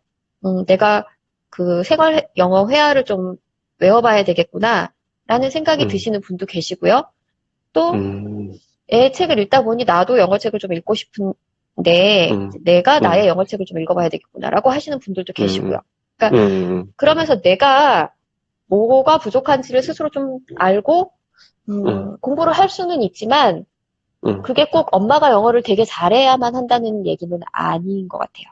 내가 그 생활 영어 회화를 좀 외워봐야 되겠구나라는 생각이 드시는 분도 계시고요. 또 애 책을 읽다 보니 나도 영어 책을 좀 읽고 싶은데 내가 나의 영어 책을 좀 읽어봐야 되겠구나라고 하시는 분들도 계시고요. 그러니까 그러면서 내가 뭐가 부족한지를 스스로 좀 알고 공부를 할 수는 있지만 그게 꼭 엄마가 영어를 되게 잘해야만 한다는 얘기는 아닌 것 같아요.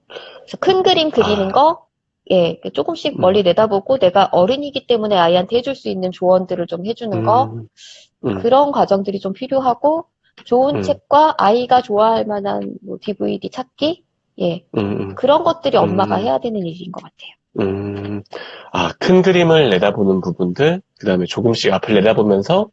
그래서 큰 그림 그리는 거, 예, 조금씩 멀리 내다보고 내가 어른이기 때문에 아이한테 해줄 수 있는 조언들을 좀 해주는 거, 그런 과정들이 좀 필요하고, 좋은 책과 아이가 좋아할 만한 뭐 DVD 찾기, 예, 그런 것들이 엄마가 해야 되는 일인 것 같아요. 큰 그림을 내다보는 부분들, 그 다음에 조금씩 앞을 내다보면서,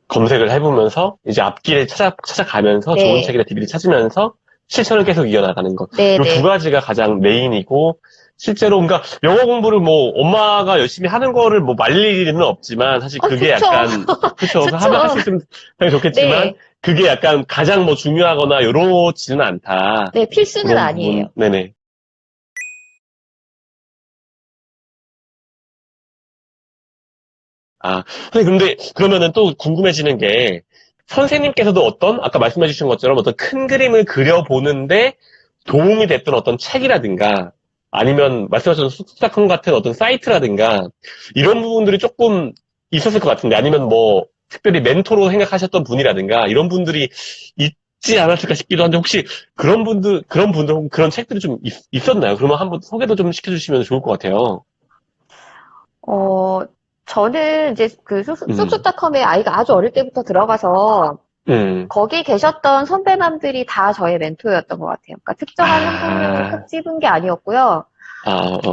검색을 해보면서 이제 앞길을 찾아가면서 네. 좋은 책이나 DVD를 찾으면서 실천을 계속 이어나가는 것. 네, 이 두 가지가 가장 메인이고 실제로 그러니까 영어 공부를 뭐 엄마가 열심히 하는 거를 뭐 말릴 일은 없지만 사실 그게 그쵸. 약간 그렇죠. 하면 할 수 있으면 당연히 좋겠지만 네. 그게 약간 가장 뭐 중요하거나 요렇지는 않다. 네, 필수는 그런 아니에요. 부분. 네네. 선생님, 근데, 그러면은 또 궁금해지는 게, 선생님께서도 아까 말씀해 주신 것처럼 어떤 큰 그림을 그려보는데 도움이 됐던 어떤 책이라든가, 아니면 말씀하신 숙작품 같은 어떤 사이트라든가, 이런 부분들이 조금 있었을 것 같은데, 아니면 뭐, 특별히 멘토로 생각하셨던 분이라든가, 이런 분들이 있지 않았을까 싶기도 한데, 혹시 그런 분들, 혹은 그런 책들이 좀 있었나요? 그러면 한번 소개도 좀 시켜주시면 좋을 것 같아요. 저는 이제 그 쑥쑥닷컴에 아이가 아주 어릴 때부터 들어가서 거기 계셨던 선배맘들이 다 저의 멘토였던 것 같아요. 그러니까 특정한 한 분을 꼭 집은 게 아니었고요.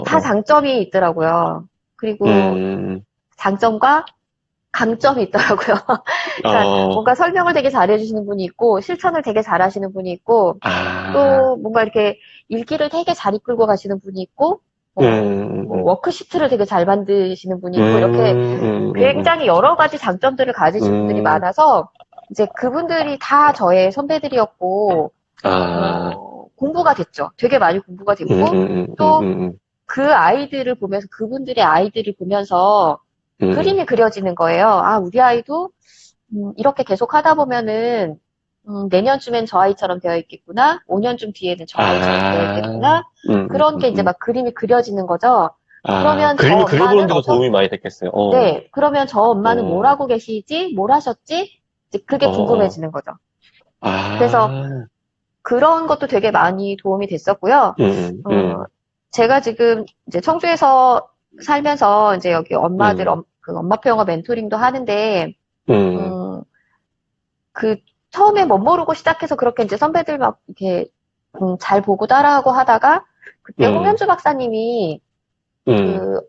다 장점이 있더라고요. 그리고 장점과 강점이 있더라고요. 그러니까 뭔가 설명을 되게 잘해주시는 분이 있고 실천을 되게 잘하시는 분이 있고 또 뭔가 이렇게 읽기를 되게 잘 이끌고 가시는 분이 있고 뭐 워크시트를 되게 잘 만드시는 분이 있고 이렇게 굉장히 여러 가지 장점들을 가지신 분들이 많아서 이제 그분들이 다 저의 선배들이었고 공부가 됐죠. 되게 많이 공부가 됐고, 또 그 아이들을 보면서, 그분들의 아이들을 보면서 그림이 그려지는 거예요. 아, 우리 아이도 이렇게 계속 하다 보면은 내년쯤엔 저 아이처럼 되어 있겠구나. 5년쯤 뒤에는 저 아이처럼 되어 있겠구나. 그런 게 이제 막 그림이 그려지는 거죠. 그러면 저 그림을 엄마는 그려보는데도 도움이 많이 됐겠어요. 네, 그러면 저 엄마는 뭘 하고 계시지? 뭘 하셨지? 이제 그게 궁금해지는 거죠. 그래서 그런 것도 되게 많이 도움이 됐었고요. 제가 지금 이제 청주에서 살면서 이제 여기 엄마들, 그 엄마표 영어 멘토링도 하는데, 그 처음에 못 모르고 시작해서 그렇게 이제 선배들 막 이렇게 잘 보고 따라하고 하다가 그때 홍현주 박사님이 그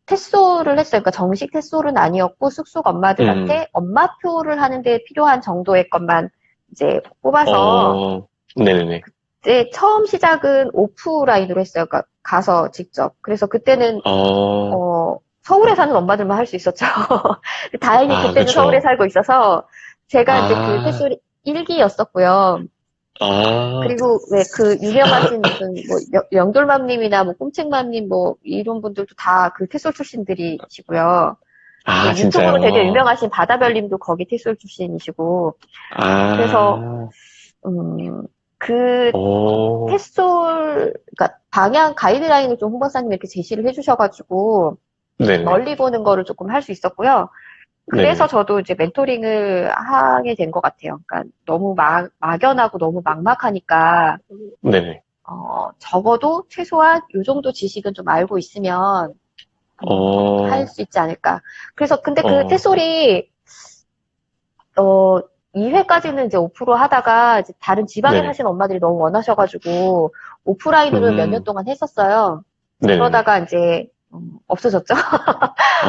테소를 했어요. 그러니까 정식 테소는 아니었고 쑥쑥 엄마들한테 엄마표를 하는데 필요한 정도의 것만 이제 뽑아서 네네네. 그때 처음 시작은 오프라인으로 했어요. 그러니까 가서 직접. 그래서 그때는 서울에 사는 엄마들만 할 수 있었죠. 다행히 그때는 그쵸. 서울에 살고 있어서 제가 이제 그 테소 1기였었고요. 그리고 왜 그 유명하신 무슨 뭐 영돌맘님이나 뭐 꿈책맘님 뭐 이런 분들도 다 그 테솔 출신들이시고요. 유튜브로 진짜요? 되게 유명하신 바다별님도 거기 테솔 출신이시고. 그래서 그 테솔 그러니까 방향 가이드라인을 좀 홍 박사님이 이렇게 제시를 해주셔가지고 네네. 멀리 보는 거를 조금 할 수 있었고요. 그래서 네네. 저도 이제 멘토링을 하게 된 것 같아요. 그러니까 너무 막연하고 너무 막막하니까, 네네. 적어도 최소한 요 정도 지식은 좀 알고 있으면, 할 수 있지 않을까. 그래서 근데 그 테솔이, 2회까지는 이제 오프로 하다가 이제 다른 지방에 네네. 사신 엄마들이 너무 원하셔가지고, 오프라인으로 몇 년 동안 했었어요. 네네. 그러다가 이제, 없어졌죠.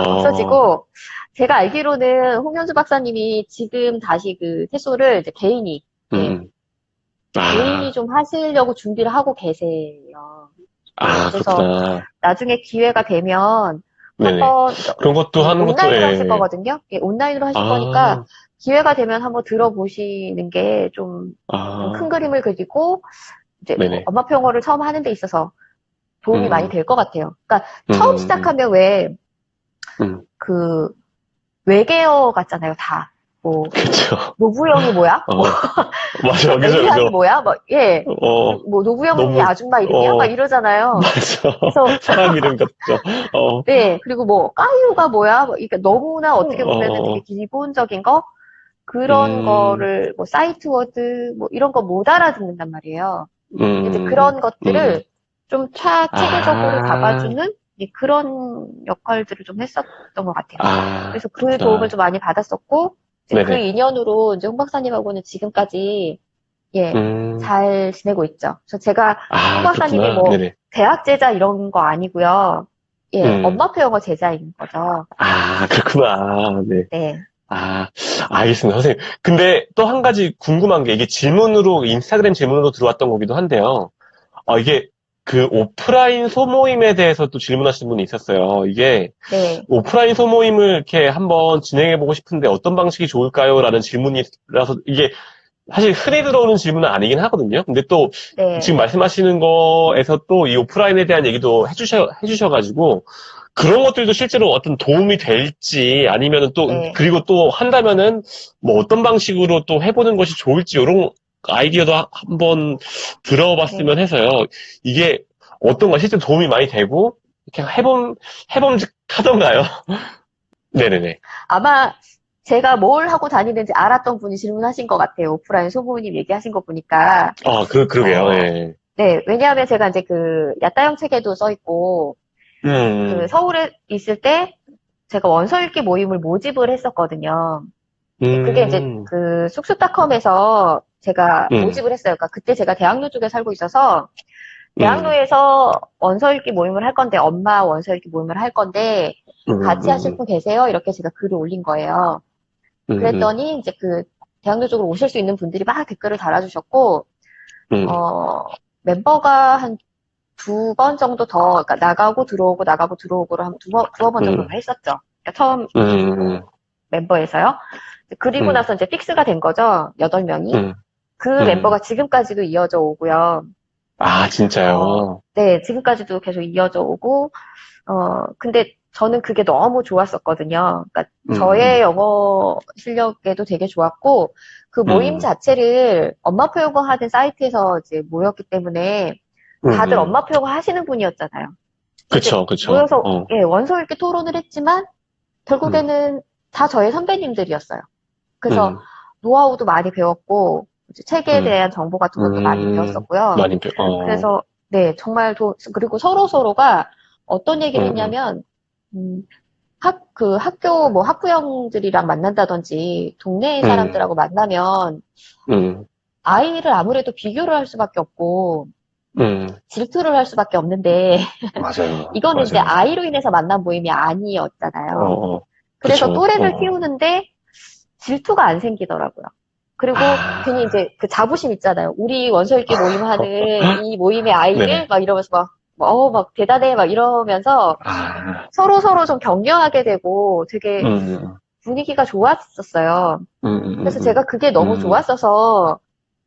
없어지고, 제가 알기로는 홍현주 박사님이 지금 다시 그 테소를 이제 개인이 좀 하시려고 준비를 하고 계세요. 그래서 그렇구나. 나중에 기회가 되면 네네. 한번 그런 것도 하는 것도, 온라인으로 하실 거거든요. 예, 온라인으로 하실 거니까 기회가 되면 한번 들어보시는 게 좀 큰 그림을 그리고 이제 뭐 엄마표 영어를 처음 하는 데 있어서 도움이 많이 될 것 같아요. 그러니까 처음 시작하면 왜 그 외계어 같잖아요, 다. 뭐, 그쵸. 노부영이 뭐야? 맞아, 엘리안이 그죠. 뭐야? 뭐, 예. 뭐, 노부영이 너무, 아줌마 이름이야? 막 이러잖아요. 맞아. 그래서, 사람 이름 같죠. 네. 그리고 뭐, 까이유가 뭐야? 뭐, 그러니까 너무나 어떻게 보면은 되게 기본적인 거? 그런 거를, 뭐, 사이트 워드, 뭐, 이런 거 못 알아듣는단 말이에요. 이제 그런 것들을 좀 체계적으로 잡아주는 그런 역할들을 좀 했었던 것 같아요. 그래서 그 도움을 좀 많이 받았었고, 이제 그 인연으로 이제 홍 박사님하고는 지금까지, 예, 잘 지내고 있죠. 그래서 제가 홍 박사님이 뭐, 네네. 대학 제자 이런 거 아니고요. 예, 엄마표 영어 제자인 거죠. 그렇구나. 네. 네. 알겠습니다. 선생님. 근데 또 한 가지 궁금한 게 이게 질문으로, 인스타그램 질문으로 들어왔던 거기도 한데요. 이게 그 오프라인 소모임에 대해서 또 질문하신 분이 있었어요. 이게 네. 오프라인 소모임을 이렇게 한번 진행해보고 싶은데 어떤 방식이 좋을까요? 라는 질문이라서 이게 사실 흔히 들어오는 질문은 아니긴 하거든요. 근데 또 지금 말씀하시는 거에서 또 이 오프라인에 대한 얘기도 해주셔가지고 그런 것들도 실제로 어떤 도움이 될지 아니면은 또 그리고 또 한다면은 뭐 어떤 방식으로 또 해보는 것이 좋을지 이런 아이디어도 한번 들어봤으면 해서요. 이게 어떤가 실제 도움이 많이 되고 그냥 해봄직하던가요? 네네네. 아마 제가 뭘 하고 다니는지 알았던 분이 질문하신 것 같아요. 오프라인 소모님 얘기하신 거 보니까. 그러게요. 네. 네, 왜냐하면 제가 이제 그 야따영 책에도 써 있고 그 서울에 있을 때 제가 원서 읽기 모임을 모집을 했었거든요. 그게 이제 그 쑥쑥닷컴에서 제가 모집을 했어요. 그러니까 그때 제가 대학로 쪽에 살고 있어서 대학로에서 원서 읽기 모임을 할 건데 엄마 원서 읽기 모임을 할 건데 같이 하실 분 계세요? 이렇게 제가 글을 올린 거예요. 그랬더니 이제 그 대학로 쪽으로 오실 수 있는 분들이 막 댓글을 달아주셨고 멤버가 한 2번 정도 더, 그러니까 나가고 들어오고를 한 두어 번 정도를 했었죠. 그러니까 처음 멤버에서요. 그리고 나서 이제 픽스가 된 거죠. 8명이. 그 멤버가 지금까지도 이어져 오고요. 아, 진짜요? 네, 지금까지도 계속 이어져 오고, 근데 저는 그게 너무 좋았었거든요. 그러니까 저의 영어 실력에도 되게 좋았고, 그 모임 자체를 엄마표 영어 하는 사이트에서 이제 모였기 때문에 다들 엄마표 영어 하시는 분이었잖아요. 그쵸, 그쵸. 모여서, 예, 원서 읽기 토론을 했지만, 결국에는 다 저의 선배님들이었어요. 그래서 노하우도 많이 배웠고, 이제 책에 대한 정보 같은 것도 많이 배웠었고요. 그래서, 네, 정말, 그리고 서로서로가 어떤 얘기를 했냐면, 학교, 뭐, 학부형들이랑 만난다든지, 동네 사람들하고 만나면, 아이를 아무래도 비교를 할 수밖에 없고, 질투를 할 수밖에 없는데, 맞아요. 이거는 이제 아이로 인해서 만난 모임이 아니었잖아요. 그래서 그쵸. 또래를 키우는데, 질투가 안 생기더라고요. 그리고 괜히 이제 그 자부심 있잖아요. 우리 원서 읽기 모임 하는 이 모임의 아이를 네네. 막 이러면서 막 대단해 막 이러면서 서로 좀 격려하게 되고 되게 분위기가 좋았었어요. 그래서 제가 그게 너무 좋았어서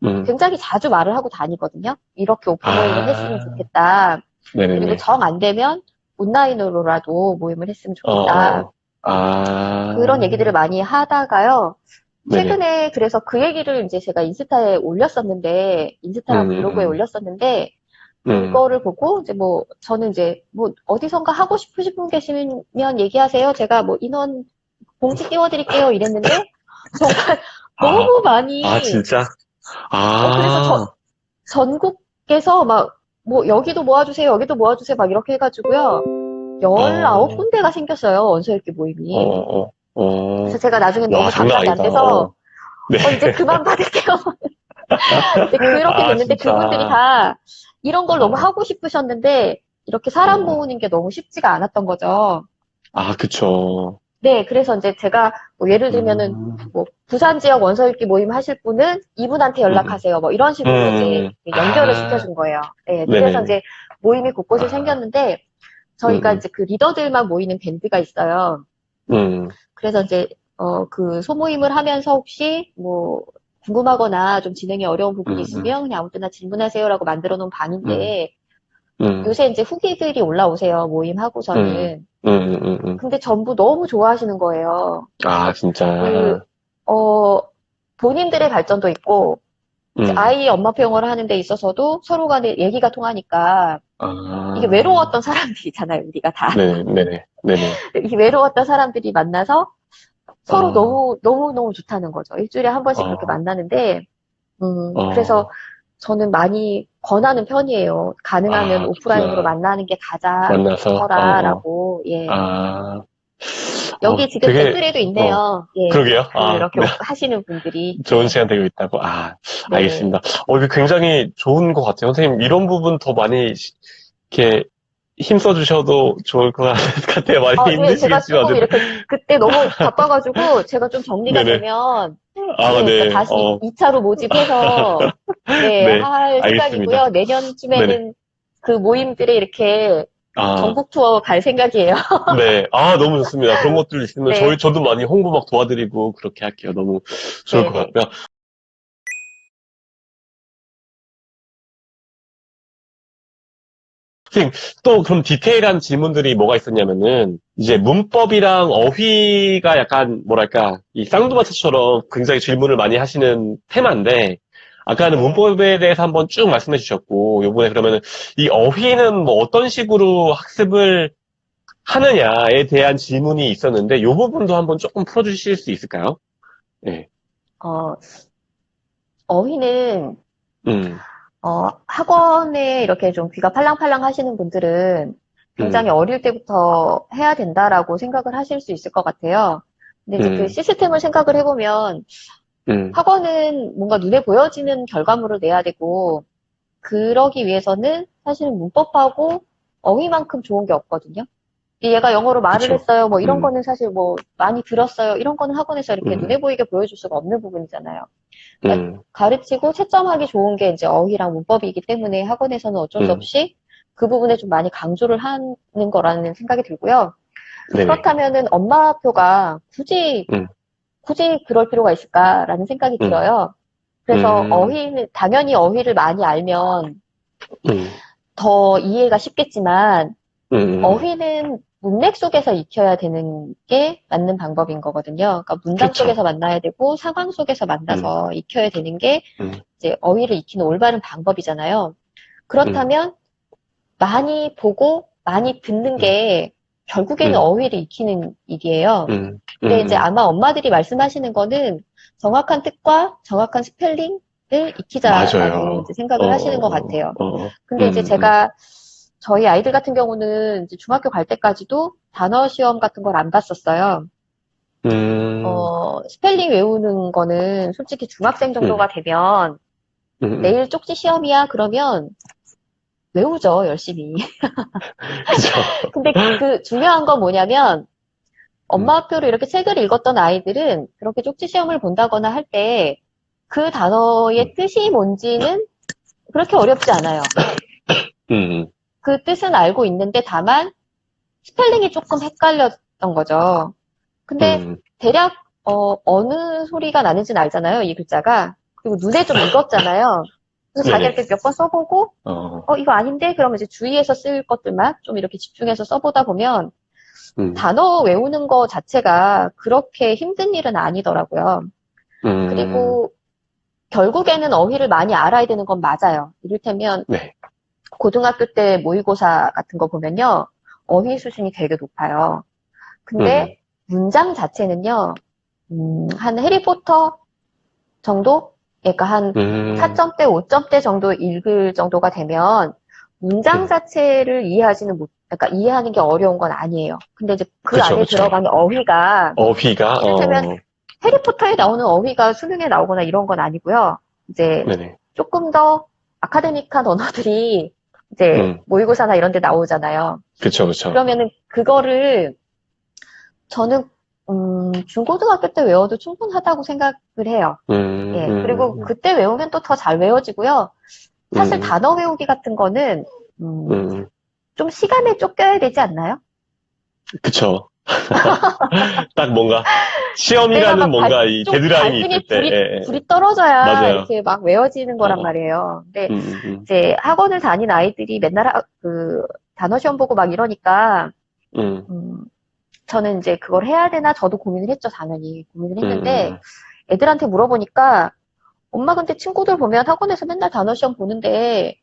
굉장히 자주 말을 하고 다니거든요. 이렇게 오픈 모임을 했으면 좋겠다. 네네네. 그리고 정 안 되면 온라인으로라도 모임을 했으면 좋겠다. 그런 얘기들을 많이 하다가요. 최근에 그래서 그 얘기를 이제 제가 인스타에 올렸었는데, 인스타랑 블로그에 올렸었는데, 그거를 보고 이제 뭐 저는 이제 뭐 어디선가 하고 싶으신 분 계시면 얘기하세요. 제가 뭐 인원 공지 띄워드릴게요 이랬는데 정말 너무 많이 진짜? 그래서 전국에서 막 뭐 여기도 모아주세요 여기도 모아주세요 막 이렇게 해가지고요 19군데가 생겼어요 원서 읽기 모임이. 그래서 제가 나중에 너무 감당이 안 돼서 이제 그만 받을게요. 근데 그렇게 됐는데 진짜. 그분들이 다 이런 걸 너무 하고 싶으셨는데 이렇게 사람 모으는 게 너무 쉽지가 않았던 거죠. 그쵸. 네, 그래서 이제 제가 뭐 예를 들면은 뭐 부산 지역 원서 읽기 모임 하실 분은 이분한테 연락하세요. 뭐 이런 식으로 이제 연결을 시켜준 거예요. 네, 그래서 이제 모임이 곳곳에 생겼는데 저희가 이제 그 리더들만 모이는 밴드가 있어요. 그래서 이제 그 소모임을 하면서 혹시 뭐 궁금하거나 좀 진행이 어려운 부분이 있으면 그냥 아무 때나 질문하세요라고 만들어 놓은 방인데 요새 이제 후기들이 올라오세요. 모임 하고서는. 근데 전부 너무 좋아하시는 거예요. 진짜. 본인들의 발전도 있고 이제 아이 엄마표 영어를 하는 데 있어서도 서로 간에 얘기가 통하니까 이게 외로웠던 사람들이잖아요. 우리가 다. 네네. 이 외로웠던 사람들이 만나서 서로 너무 좋다는 거죠. 일주일에 한 번씩 그렇게 만나는데, 그래서 저는 많이 권하는 편이에요. 가능하면 오프라인으로 만나는 게 가장 좋더라라고, 예. 여기 지금 되게, 댓글에도 있네요. 예. 그러게요. 그렇게 하시는 분들이. 좋은 시간 되고 있다고. 네. 알겠습니다. 이거 굉장히 좋은 것 같아요. 선생님, 이런 부분 더 많이, 이렇게, 힘써 주셔도 좋을 것 같아요. 많이 네, 힘드시겠지만. 제가 조금 이렇게, 그때 너무 바빠가지고, 제가 좀 정리가 되면, 네, 다시 2차로 모집해서, 네, 할 생각이고요. 내년쯤에는 그 모임들에 이렇게, 전국 투어 갈 생각이에요. 네. 너무 좋습니다. 그런 것들 있으면 저도 많이 홍보 막 도와드리고 그렇게 할게요. 너무 좋을 것 같고요. 선생님, 또 그럼 디테일한 질문들이 뭐가 있었냐면은, 이제 문법이랑 어휘가 약간, 뭐랄까, 이 쌍두마차처럼 굉장히 질문을 많이 하시는 테마인데, 아까는 문법에 대해서 한번 쭉 말씀해 주셨고, 요번에 그러면은, 이 어휘는 뭐 어떤 식으로 학습을 하느냐에 대한 질문이 있었는데, 요 부분도 한번 조금 풀어주실 수 있을까요? 네. 어휘는, 학원에 이렇게 좀 귀가 팔랑팔랑 하시는 분들은 굉장히 어릴 때부터 해야 된다라고 생각을 하실 수 있을 것 같아요. 근데 이제 그 시스템을 생각을 해보면 학원은 뭔가 눈에 보여지는 결과물을 내야 되고 그러기 위해서는 사실은 문법하고 어휘만큼 좋은 게 없거든요. 얘가 영어로 말을 했어요. 뭐 이런 거는 사실 뭐 많이 들었어요. 이런 거는 학원에서 이렇게 눈에 보이게 보여줄 수가 없는 부분이잖아요. 그러니까 가르치고 채점하기 좋은 게 이제 어휘랑 문법이기 때문에 학원에서는 어쩔 수 없이 그 부분에 좀 많이 강조를 하는 거라는 생각이 들고요. 그렇다면은 엄마표가 굳이 그럴 필요가 있을까라는 생각이 들어요. 그래서 당연히 어휘를 많이 알면 더 이해가 쉽겠지만, 어휘는 문맥 속에서 익혀야 되는 게 맞는 방법인 거거든요. 그러니까 문장 그쵸. 속에서 만나야 되고, 상황 속에서 만나서 익혀야 되는 게, 이제 어휘를 익히는 올바른 방법이잖아요. 그렇다면, 많이 보고, 많이 듣는 게, 결국에는 어휘를 익히는 일이에요. 근데 이제 아마 엄마들이 말씀하시는 거는 정확한 뜻과 정확한 스펠링을 익히자라고 맞아요. 이제 생각을 하시는 것 같아요. 근데 이제 제가 저희 아이들 같은 경우는 이제 중학교 갈 때까지도 단어 시험 같은 걸 안 봤었어요. 스펠링 외우는 거는 솔직히 중학생 정도가 되면 내일 쪽지 시험이야 그러면 외우죠, 열심히. 그죠. 근데 그 중요한 건 뭐냐면 엄마표로 이렇게 책을 읽었던 아이들은 그렇게 쪽지 시험을 본다거나 할 때 그 단어의 뜻이 뭔지는 그렇게 어렵지 않아요. 그 뜻은 알고 있는데 다만 스펠링이 조금 헷갈렸던 거죠. 근데 대략 어느 소리가 나는지는 알잖아요, 이 글자가. 그리고 눈에 좀 익었잖아요. 그래서 자기가 이렇게 몇 번 써보고 이거 아닌데? 그러면 이제 주위에서 쓸 것들만 좀 이렇게 집중해서 써보다 보면 단어 외우는 거 자체가 그렇게 힘든 일은 아니더라고요. 그리고 결국에는 어휘를 많이 알아야 되는 건 맞아요. 이를테면 고등학교 때 모의고사 같은 거 보면요. 어휘 수준이 되게 높아요. 근데 문장 자체는요. 한 해리포터 정도? 그러니까 한 4점대, 5점대 정도 읽을 정도가 되면 문장 자체를 이해하지는 그러니까 이해하는 게 어려운 건 아니에요. 근데 이제 그 그쵸, 안에 그쵸. 들어가는 어휘가 이를테면 해리포터에 나오는 어휘가 수능에 나오거나 이런 건 아니고요. 이제 조금 더 아카데믹한 언어들이 이제 모의고사나 이런 데 나오잖아요. 그쵸, 그쵸. 그러면은 그거를 저는 중고등학교 때 외워도 충분하다고 생각을 해요. 예, 그리고 그때 외우면 또 더 잘 외워지고요. 사실 단어 외우기 같은 거는 좀 시간에 쫓겨야 되지 않나요? 그쵸. 딱 뭔가 시험이라는 뭔가 이 데드라인이 있을 때 불이 떨어져야 맞아요. 이렇게 막 외워지는 거란 말이에요. 근데 이제 학원을 다닌 아이들이 맨날 그 단어 시험 보고 막 이러니까 저는 이제 그걸 해야 되나 저도 고민을 했죠, 당연히 고민을 했는데 애들한테 물어보니까 엄마 근데 친구들 보면 학원에서 맨날 단어 시험 보는데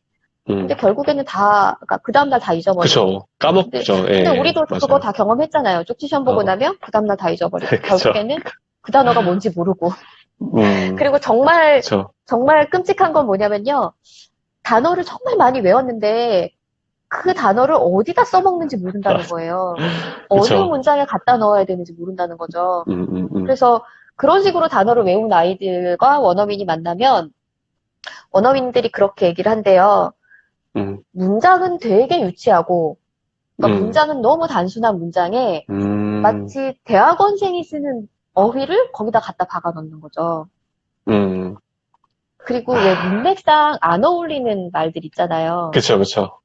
근데 결국에는 그러니까 그 다음날 다 잊어버리고. 그쵸. 까먹죠. 근데 우리도 맞아요. 그거 다 경험했잖아요. 쪽지 시험 보고 나면 그 다음날 다 잊어버리고. 결국에는 그 단어가 뭔지 모르고. 그리고 정말 끔찍한 건 뭐냐면요. 단어를 정말 많이 외웠는데 그 단어를 어디다 써먹는지 모른다는 거예요. 어느 문장에 갖다 넣어야 되는지 모른다는 거죠. 그래서 그런 식으로 단어를 외운 아이들과 원어민이 만나면 원어민들이 그렇게 얘기를 한대요. 문장은 되게 유치하고, 그러니까 문장은 너무 단순한 문장에 마치 대학원생이 쓰는 어휘를 거기다 갖다 박아 넣는 거죠. 그리고 왜 문맥상 안 어울리는 말들 있잖아요. 그쵸, 그쵸.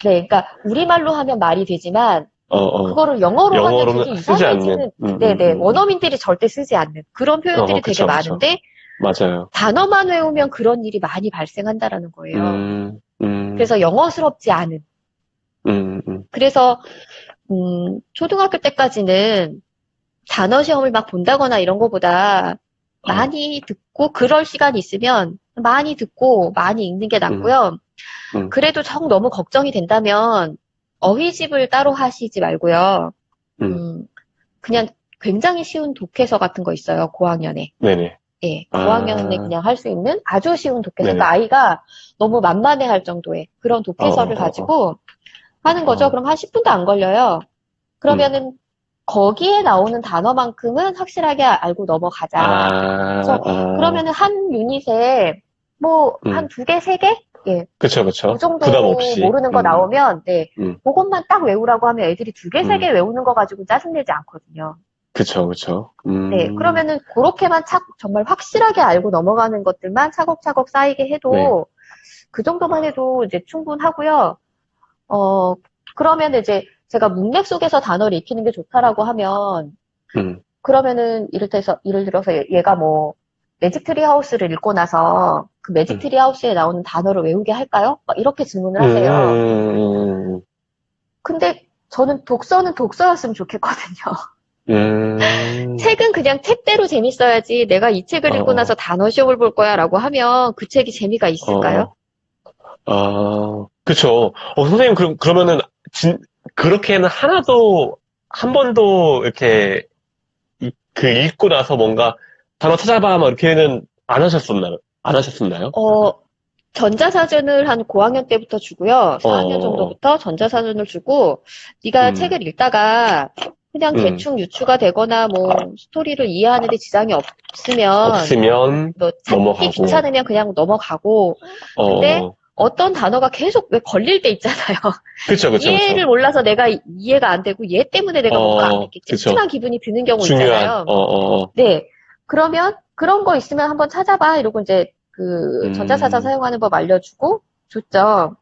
네, 그러니까 우리말로 하면 말이 되지만 그거를 영어로 하면 되게 이상해지는, 네네, 원어민들이 절대 쓰지 않는 그런 표현들이 되게 많은데 맞아요. 단어만 외우면 그런 일이 많이 발생한다라는 거예요. 그래서 영어스럽지 않은. 그래서 초등학교 때까지는 단어 시험을 막 본다거나 이런 거보다 많이 듣고 그럴 시간이 있으면 많이 듣고 많이 읽는 게 낫고요. 그래도 정 너무 걱정이 된다면 어휘집을 따로 하시지 말고요. 그냥 굉장히 쉬운 독해서 같은 거 있어요. 고학년에. 네네. 예, 고학년에 그냥 할 수 있는 아주 쉬운 독해서. 그러니까 아이가 너무 만만해할 정도의 그런 독해서를 가지고 하는 거죠. 그럼 한 10분도 안 걸려요. 그러면은 거기에 나오는 단어만큼은 확실하게 알고 넘어가자. 그래서 그러면은 한 유닛에 뭐 한 2개, 3개? 예. 그쵸, 그쵸. 그 정도 부담 없이. 모르는 거 나오면, 네. 그것만 딱 외우라고 하면 애들이 2개, 3개 외우는 거 가지고 짜증내지 않거든요. 그쵸, 그쵸. 네. 그러면은 그렇게만 정말 확실하게 알고 넘어가는 것들만 차곡차곡 쌓이게 해도 그 정도만 해도 이제 충분하고요. 그러면 이제 제가 문맥 속에서 단어를 익히는 게 좋다라고 하면, 그러면은 예를 들어서 얘가 뭐 매직 트리 하우스를 읽고 나서 그 매직 트리 하우스에 나오는 단어를 외우게 할까요? 막 이렇게 질문을 하세요. 근데 저는 독서는 독서였으면 좋겠거든요. 책은 그냥 책대로 재밌어야지 내가 이 책을 읽고 나서 단어 시험을 볼 거야 라고 하면 그 책이 재미가 있을까요? 그쵸. 선생님, 그러면은, 그렇게는 한 번도, 이렇게, 읽고 나서 뭔가, 단어 찾아봐, 막 이렇게는 안 하셨었나요? 전자사전을 한 고학년 때부터 주고요. 4학년 정도부터 전자사전을 주고, 네가 책을 읽다가 그냥 대충 유추가 되거나 뭐 스토리를 이해하는 데 지장이 없으면 뭐 찾기 넘어가고. 귀찮으면 그냥 넘어가고. 근데 어떤 단어가 계속 왜 걸릴 때 있잖아요. 그쵸. 이해를 몰라서 내가 이해가 안 되고 얘 때문에 내가 뭔가 안 이렇게 찝찝한 기분이 드는 경우 있잖아요. 네. 그러면 그런 거 있으면 한번 찾아봐. 이러고 이제 전자사전 사용하는 법 알려주고 줬죠.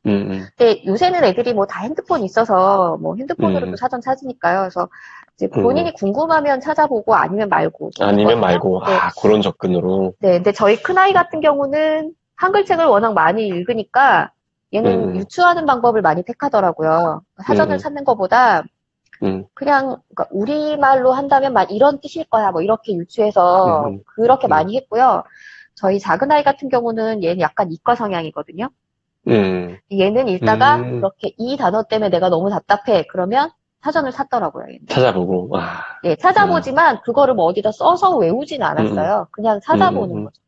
근데 요새는 애들이 뭐 다 핸드폰 있어서 뭐 핸드폰으로도 사전 찾으니까요. 그래서 이제 본인이 궁금하면 찾아보고 아니면 말고. 네. 그런 접근으로. 네. 근데 저희 큰아이 같은 경우는 한글책을 워낙 많이 읽으니까 얘는 유추하는 방법을 많이 택하더라고요. 사전을 찾는 것보다 그냥 그러니까 우리말로 한다면 이런 뜻일 거야. 뭐 이렇게 유추해서 그렇게 많이 했고요. 저희 작은 아이 같은 경우는 얘는 약간 이과 성향이거든요. 얘는 읽다가 그렇게 이 단어 때문에 내가 너무 답답해. 그러면 사전을 찾더라고요. 얘는. 찾아보고. 예, 찾아보지만 그거를 뭐 어디다 써서 외우진 않았어요. 그냥 찾아보는 거죠.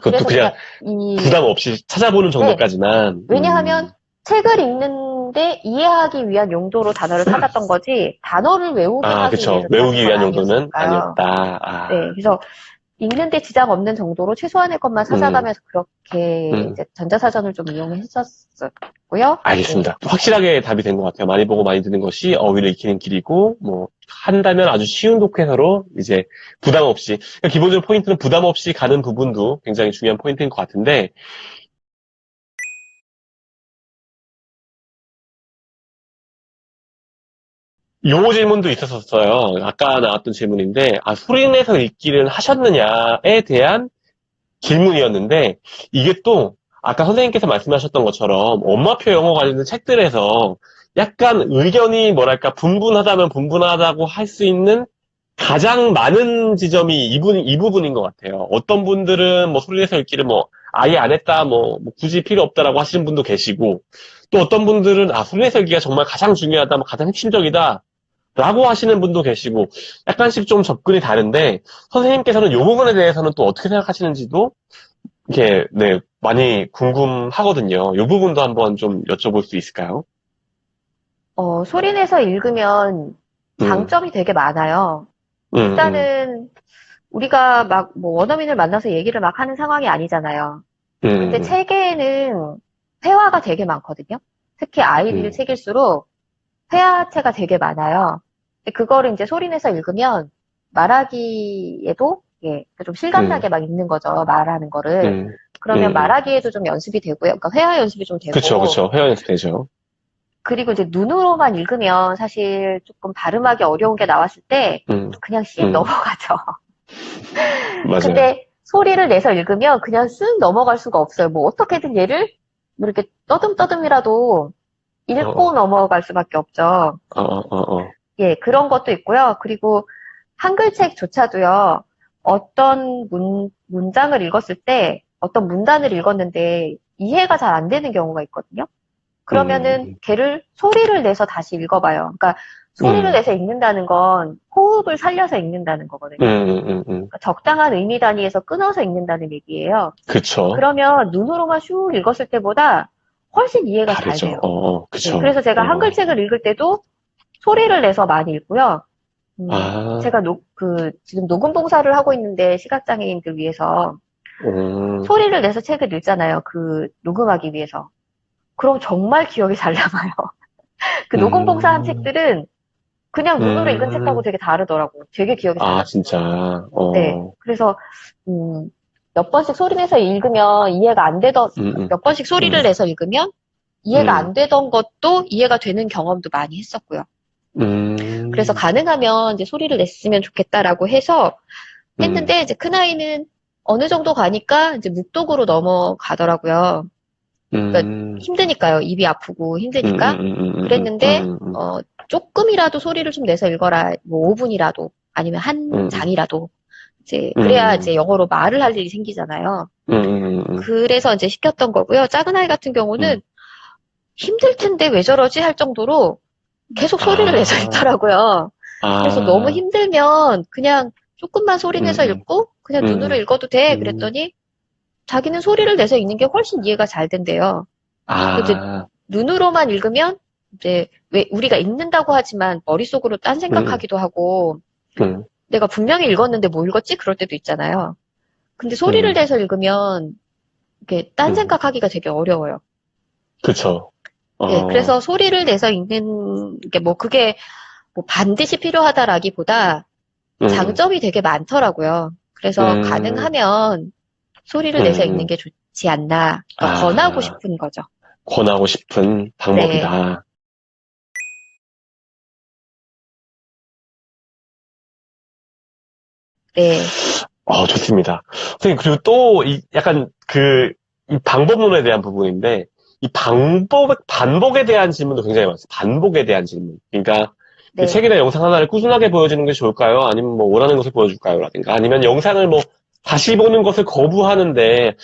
그것도 그냥 부담 없이 찾아보는 정도까지만. 네. 왜냐하면 책을 읽는데 이해하기 위한 용도로 단어를 찾았던 거지 단어를 외우게 하기 위해서 외우기 위한 용도는 아니었다. 네, 그래서 읽는데 지장 없는 정도로 최소한의 것만 찾아가면서 그렇게 이제 전자사전을 좀 이용했었고요. 알겠습니다. 네. 확실하게 답이 된 것 같아요. 많이 보고 많이 듣는 것이 어휘를 익히는 길이고, 뭐, 한다면 아주 쉬운 독해서로 이제 부담 없이, 그러니까 기본적으로 포인트는 부담 없이 가는 부분도 굉장히 중요한 포인트인 것 같은데, 요 질문도 있었어요. 아까 나왔던 질문인데, 소리내서 읽기를 하셨느냐에 대한 질문이었는데, 이게 또, 아까 선생님께서 말씀하셨던 것처럼, 엄마표 영어 관련된 책들에서 약간 의견이 뭐랄까, 분분하다면 분분하다고 할 수 있는 가장 많은 지점이 이 부분인 것 같아요. 어떤 분들은 뭐 소리내서 읽기를 뭐, 아예 안 했다, 뭐 굳이 필요 없다라고 하시는 분도 계시고, 또 어떤 분들은, 소리내서 읽기가 정말 가장 중요하다, 뭐 가장 핵심적이다, 라고 하시는 분도 계시고 약간씩 좀 접근이 다른데 선생님께서는 이 부분에 대해서는 또 어떻게 생각하시는지도 이렇게 많이 궁금하거든요. 이 부분도 한번 좀 여쭤볼 수 있을까요? 소리내서 읽으면 장점이 되게 많아요. 일단은 우리가 막 뭐 원어민을 만나서 얘기를 막 하는 상황이 아니잖아요. 근데 책에는 회화가 되게 많거든요. 특히 아이들 책일수록 회화체가 되게 많아요. 그거를 이제 소리내서 읽으면 말하기에도 좀 실감나게 막 읽는 거죠. 말하는 거를. 그러면 말하기에도 좀 연습이 되고요. 그러니까 회화 연습이 좀 되고. 그쵸. 회화 연습 되죠. 그리고 이제 눈으로만 읽으면 사실 조금 발음하기 어려운 게 나왔을 때 그냥 씩 넘어가죠. 맞아요. 근데 소리를 내서 읽으면 그냥 쓱 넘어갈 수가 없어요. 뭐 어떻게든 얘를 뭐 이렇게 떠듬떠듬이라도 읽고 넘어갈 수밖에 없죠. 예, 그런 것도 있고요. 그리고 한글책조차도요, 어떤 문장을 읽었을 때, 어떤 문단을 읽었는데, 이해가 잘 안 되는 경우가 있거든요. 그러면은, 걔를 소리를 내서 다시 읽어봐요. 그러니까, 소리를 내서 읽는다는 건, 호흡을 살려서 읽는다는 거거든요. 그러니까 적당한 의미 단위에서 끊어서 읽는다는 얘기예요. 그쵸. 그러면, 눈으로만 슉 읽었을 때보다, 훨씬 이해가 다르죠. 잘 돼요. 그쵸. 네, 그래서 제가 한글책을 읽을 때도 소리를 내서 많이 읽고요. 제가 지금 녹음 봉사를 하고 있는데 시각장애인들 위해서 소리를 내서 책을 읽잖아요. 녹음하기 위해서. 그럼 정말 기억이 잘 남아요. 녹음 봉사한 책들은 그냥 눈으로 읽은 책하고 되게 다르더라고요. 되게 기억이 잘 남아요. 진짜. 네. 그래서 몇 번씩 소리내서 읽으면 이해가 안 되던, 몇 번씩 소리를 내서 읽으면 이해가 안 되던 것도 이해가 되는 경험도 많이 했었고요. 그래서 가능하면 이제 소리를 냈으면 좋겠다라고 해서 했는데 이제 큰아이는 어느 정도 가니까 이제 묵독으로 넘어가더라고요. 그러니까 힘드니까요. 입이 아프고 힘드니까. 그랬는데 조금이라도 소리를 좀 내서 읽어라. 뭐 5분이라도 아니면 한 장이라도 이제 그래야 이제 영어로 말을 할 일이 생기잖아요. 그래서 이제 시켰던 거고요. 작은 아이 같은 경우는 힘들 텐데 왜 저러지 할 정도로 계속 소리를 내서 읽더라고요. 그래서 너무 힘들면 그냥 조금만 소리 내서 읽고 그냥 눈으로 읽어도 돼. 그랬더니 자기는 소리를 내서 읽는 게 훨씬 이해가 잘 된대요. 이제 눈으로만 읽으면 이제 왜 우리가 읽는다고 하지만 머릿속으로 딴 생각하기도 하고 내가 분명히 읽었는데 뭐 읽었지? 그럴 때도 있잖아요. 근데 소리를 내서 읽으면 이렇게 딴 생각하기가 되게 어려워요. 그쵸. 네, 그래서 소리를 내서 읽는 게 뭐 그게 뭐 반드시 필요하다라기보다 장점이 되게 많더라고요. 그래서 가능하면 소리를 내서 읽는 게 좋지 않나 권하고 싶은 거죠. 권하고 싶은 방법이다. 네. 좋습니다. 선생님, 그리고 또, 약간 이 방법론에 대한 부분인데, 이 반복에 대한 질문도 굉장히 많습니다. 반복에 대한 질문. 그러니까, 네. 책이나 영상 하나를 꾸준하게 보여주는 게 좋을까요? 아니면 뭐, 원하는 것을 보여줄까요? 라든가, 아니면 영상을 뭐, 다시 보는 것을 거부하는데,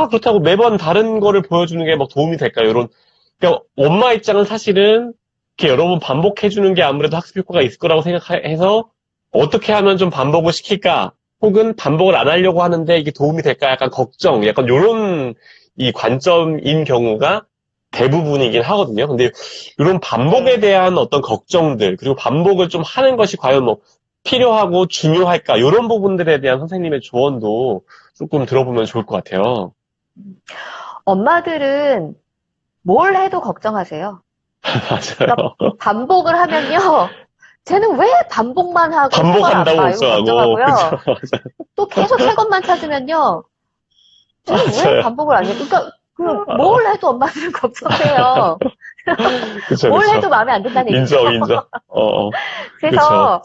그렇다고 매번 다른 거를 보여주는 게 막 도움이 될까요? 그러니까, 엄마 입장은 사실은, 이렇게 여러 번 반복해주는 게 아무래도 학습 효과가 있을 거라고 생각해서, 어떻게 하면 좀 반복을 시킬까? 혹은 반복을 안 하려고 하는데 이게 도움이 될까? 약간 걱정, 약간 요런 이 관점인 경우가 대부분이긴 하거든요. 근데 이런 반복에 대한 어떤 걱정들, 그리고 반복을 좀 하는 것이 과연 뭐 필요하고 중요할까? 이런 부분들에 대한 선생님의 조언도 조금 들어보면 좋을 것 같아요. 엄마들은 뭘 해도 걱정하세요. 맞아요. 그러니까 반복을 하면요. 쟤는 왜 반복만 하고 반복한다고 걱정하고요. 또 계속 새 것만 찾으면요. 쟤는 왜 반복을 안 해? 그러니까 뭘 해도 엄마들은 걱정해요. 뭘 해도 마음에 안 든다는 얘기죠. 인정. 그래서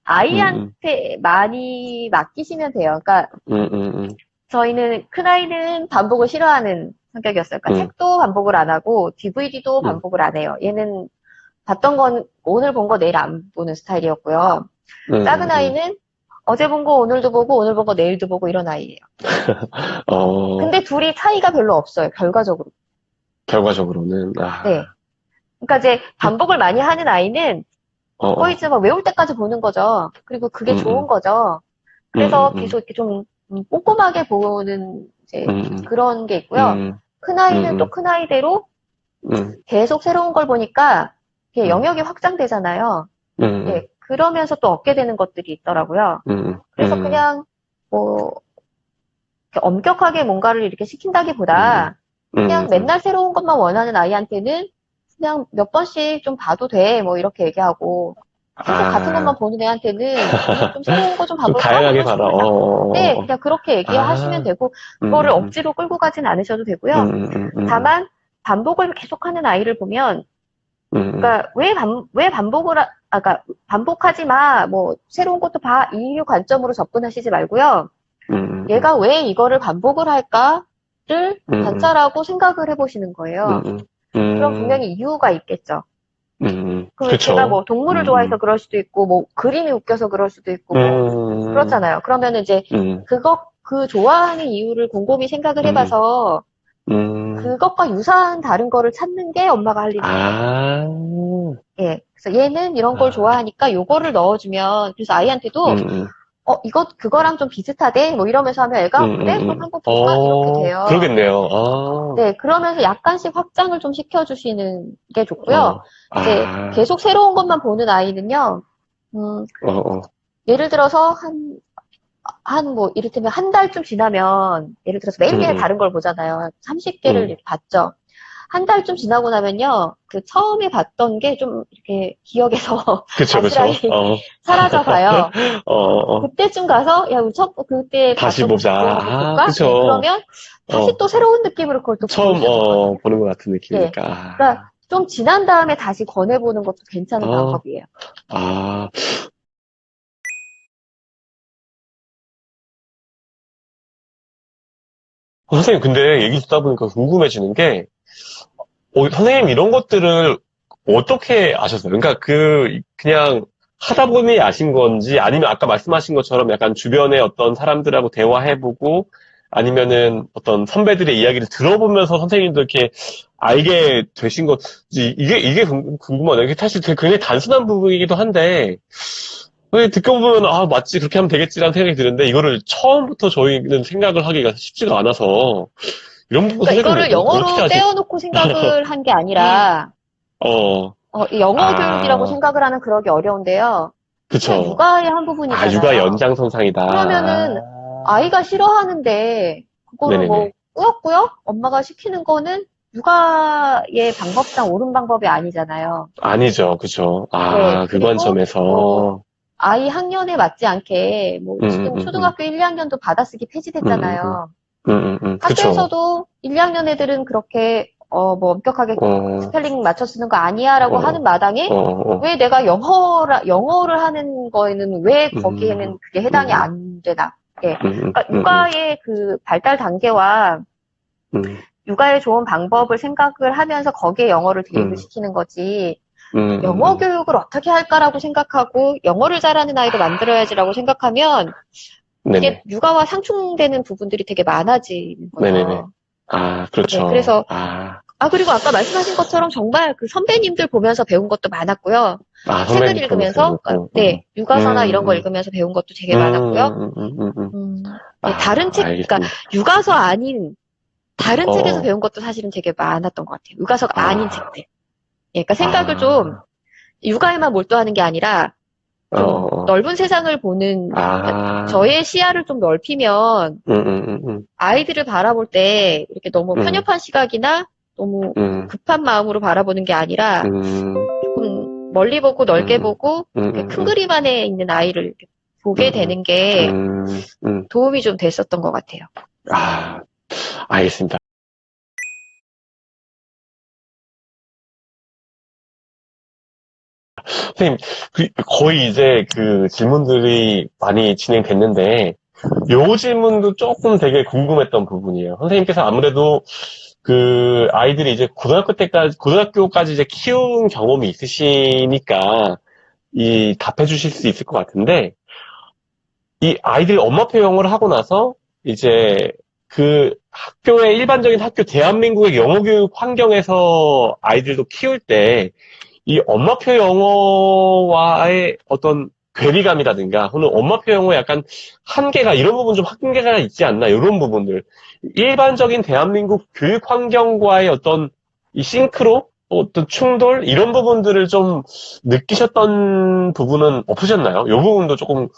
아이한테 많이 맡기시면 돼요. 그러니까 저희는 큰아이는 반복을 싫어하는 성격이었어요. 그러니까 책도 반복을 안 하고 DVD도 반복을 안 해요. 얘는 봤던 건 오늘 본 거 내일 안 보는 스타일이었고요. 작은 아이는 어제 본 거 오늘도 보고 오늘 본 거 내일도 보고 이런 아이예요. 근데 둘이 차이가 별로 없어요. 결과적으로. 결과적으로는. 네. 그러니까 이제 반복을 많이 하는 아이는 거의 이제 막 외울 때까지 보는 거죠. 그리고 그게 좋은 거죠. 그래서 계속 이렇게 좀 꼼꼼하게 보는 이제 그런 게 있고요. 큰 아이는 또 큰 아이대로 계속 새로운 걸 보니까 영역이 확장되잖아요. 예, 그러면서 또 얻게 되는 것들이 있더라고요. 그래서 그냥 뭐 이렇게 엄격하게 뭔가를 이렇게 시킨다기보다 그냥 맨날 새로운 것만 원하는 아이한테는 그냥 몇 번씩 좀 봐도 돼, 뭐 이렇게 얘기하고 계속 같은 것만 보는 애한테는 좀 새로운 거 좀 봐볼까? 다양하게 봐라. 네, 그냥 그렇게 얘기하시면 되고 그거를 억지로 끌고 가진 않으셔도 되고요. 다만 반복을 계속하는 아이를 보면 그러니까 왜 그러니까 반복하지 마, 뭐 새로운 것도 봐, 이 관점으로 접근하시지 말고요. 얘가 왜 이거를 반복을 할까를 관찰하고 생각을 해보시는 거예요. 그럼 분명히 이유가 있겠죠. 그럼 제가 뭐 동물을 좋아해서 그럴 수도 있고, 뭐 그림이 웃겨서 그럴 수도 있고, 뭐 그렇잖아요. 그러면 이제 그 좋아하는 이유를 곰곰이 생각을 해봐서 그것과 유사한 다른 거를 찾는 게 엄마가 할 일이에요. 예. 그래서 얘는 이런 걸 좋아하니까 요거를 넣어주면, 그래서 아이한테도, 그거랑 좀 비슷하대? 뭐 이러면서 하면 애가, 그래? 그럼 한번 볼까? 이렇게 돼요. 그러겠네요. 네. 그러면서 약간씩 확장을 좀 시켜주시는 게 좋고요. 이제 계속 새로운 것만 보는 아이는요, 예를 들어서 뭐, 이를테면 한 달쯤 지나면, 예를 들어서 매일매일 다른 걸 보잖아요. 30개를 봤죠. 한 달쯤 지나고 나면요, 그 처음에 봤던 게 좀 이렇게 기억에서 아스라이 사라져 봐요. 그때쯤 가서, 야, 우리 그때 다시 봤던 보자. 거 볼까? 네, 그러면 다시 또 새로운 느낌으로 그걸 또 처음 보는 보는 것 같은 느낌이니까. 네. 그러니까 좀 지난 다음에 다시 권해보는 것도 괜찮은 방법이에요. 선생님, 근데 얘기 듣다 보니까 궁금해지는 게, 선생님 이런 것들을 어떻게 아셨어요? 그러니까 그냥 하다 보니 아신 건지, 아니면 아까 말씀하신 것처럼 약간 주변에 어떤 사람들하고 대화해보고, 아니면은 어떤 선배들의 이야기를 들어보면서 선생님도 이렇게 알게 되신 건지, 이게 궁금하네요. 이게 사실 되게 굉장히 단순한 부분이기도 한데, 듣고 보면, 맞지, 그렇게 하면 되겠지라는 생각이 드는데, 이거를 처음부터 저희는 생각을 하기가 쉽지가 않아서, 이런 부분 그러니까 이거를 선생님 어떻게 영어로 떼어놓고 생각을 한 게 아니라, 이 영어 교육이라고 생각을 하면 그러기 어려운데요. 그냥 그쵸. 육아의 한 부분이잖아요. 육아 연장선상이다. 그러면은 아이가 싫어하는데 그거를 뭐 네네네. 꾸역꾸역 엄마가 시키는 거는 육아의 방법상 옳은 방법이 아니잖아요. 아니죠, 그쵸. 네, 그 그리고 뭐 관점에서. 아이 학년에 맞지 않게 뭐 지금 초등학교 1, 2학년도 받아쓰기 폐지됐잖아요. 그쵸. 학교에서도 1, 2학년 애들은 그렇게 뭐 엄격하게 어, 스펠링 맞춰 쓰는 거 아니야라고 하는 어, 마당에 왜 내가 영어를 하는 거에는 왜 거기에는 음, 그게 해당이 음, 안 되나? 예. 음, 그러니까 육아의 그 발달 단계와 음, 육아의 좋은 방법을 생각을 하면서 거기에 영어를 대입을 음, 시키는 거지. 영어 음. 교육을 어떻게 할까라고 생각하고 영어를 잘하는 아이로 만들어야지라고 생각하면 이게 네네. 육아와 상충되는 부분들이 되게 많아지는 네네네. 거죠. 네, 그렇죠. 그래서 그리고 아까 말씀하신 것처럼 정말 그 선배님들 보면서 배운 것도 많았고요. 책을 선배님 보면서 읽으면서, 그렇고, 네, 육아서나 이런 거 음, 읽으면서 배운 것도 되게 많았고요. 음, 음, 음, 음. 네, 다른 책, 그러니까 알겠습니다. 육아서 아닌 다른 책에서 어, 배운 것도 사실은 되게 많았던 것 같아요. 육아서가 아닌 아, 책들. 예, 그러니까 생각을 좀 아, 육아에만 몰두하는 게 아니라 좀 어, 넓은 세상을 보는, 그러니까 아, 저의 시야를 좀 넓히면 아이들을 바라볼 때 이렇게 너무 음, 편협한 시각이나 너무 음, 급한 마음으로 바라보는 게 아니라 음, 조금 멀리 보고 넓게 음, 보고 이렇게 큰 음, 그림 안에 있는 아이를 이렇게 보게 음, 되는 게 음, 음. 도움이 좀 됐었던 것 같아요. 아, 알겠습니다. 선생님, 거의 이제 그 질문들이 많이 진행됐는데, 요 질문도 조금 되게 궁금했던 부분이에요. 선생님께서 아무래도 그 아이들이 이제 고등학교까지 이제 키운 경험이 있으시니까 답해 주실 수 있을 것 같은데, 이 아이들이 엄마표 영어를 하고 나서 이제 그 학교의 일반적인 대한민국의 영어 교육 환경에서 아이들도 키울 때 이 엄마표 영어와의 어떤 괴리감이라든가 혹은 엄마표 영어의 약간 한계가 이런 부분 좀 한계가 있지 않나 이런 부분들 일반적인 대한민국 교육 환경과의 어떤 이 싱크로 어떤 충돌 이런 부분들을 좀 느끼셨던 부분은 없으셨나요? 이 부분도 조금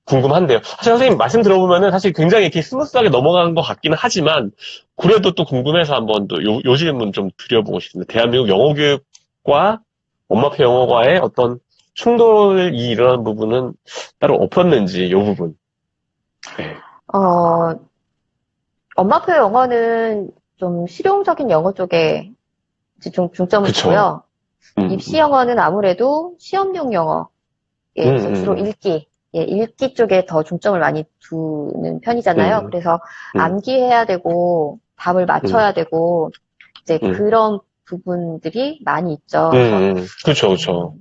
궁금한데요. 사실 선생님 말씀 들어보면은 사실 굉장히 이렇게 스무스하게 넘어간 것 같기는 하지만 그래도 또 궁금해서 한번 또 요 질문 좀 드려보고 싶습니다. 대한민국 영어 교육과 엄마표 영어과의 어떤 충돌이 일어난 부분은 따로 없었는지 요 부분. 네. 어, 엄마표 영어는 좀 실용적인 영어 쪽에 이제 좀 중점을 그쵸. 두고요. 입시 영어는 아무래도 시험용 영어, 예, 그래서 주로 읽기 쪽에 더 중점을 많이 두는 편이잖아요. 음, 그래서 음, 암기해야 되고, 답을 음, 맞춰야 되고, 이제 음, 그런 부분들이 많이 있죠. 그래서, 그쵸, 그쵸.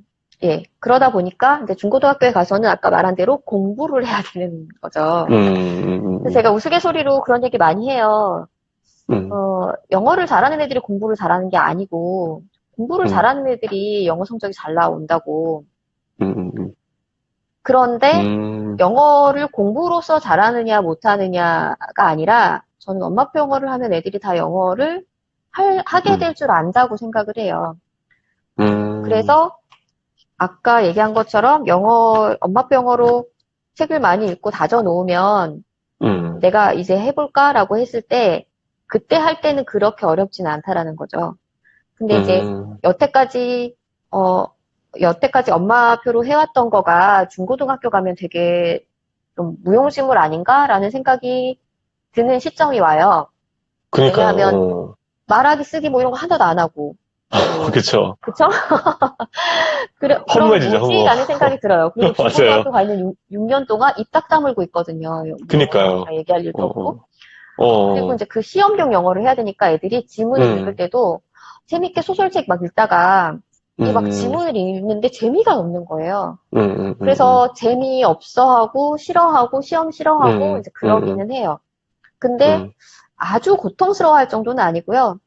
예, 그러다 보니까 이제 중고등학교에 가서는 아까 말한 대로 공부를 해야 되는 거죠. 그래서 제가 우스갯소리로 그런 얘기 많이 해요. 영어를 잘하는 애들이 공부를 잘하는 게 아니고, 공부를 음, 잘하는 애들이 영어 성적이 잘 나온다고. 음, 그런데 음, 영어를 공부로서 잘하느냐 못하느냐가 아니라 저는 엄마표 영어를 하면 애들이 다 영어를 하게 음, 될 줄 안다고 생각을 해요. 음, 그래서 아까 얘기한 것처럼 엄마표 영어로 책을 많이 읽고 다져 놓으면 내가 이제 해볼까라고 했을 때 그때 할 때는 그렇게 어렵지는 않다라는 거죠. 근데 이제 음, 여태까지 어 여태까지 엄마표로 해왔던 거가 중고등학교 가면 되게 좀 무용지물 아닌가라는 생각이 드는 시점이 와요. 그니까요, 왜냐하면 말하기 쓰기 뭐 이런 거 하나도 안 하고 그쵸. 그쵸? 그럼 허무해지죠, 허무. 뭐지라는 생각이 들어요. 그리고 맞아요. 중고등학교 가 있는 6년 동안 입 딱 다물고 있거든요. 그니까요. 얘기할 일도 없고. 그리고 어, 이제 그 시험용 영어를 해야 되니까 애들이 지문을 읽을 때도 재밌게 소설책 막 읽다가 이 막 음, 지문을 읽는데 재미가 없는 거예요. 음, 음, 음, 그래서 재미없어 하고 싫어하고 시험 싫어하고 이제 음, 그러기는 해요. 근데 음, 아주 고통스러워할 정도는 아니고요.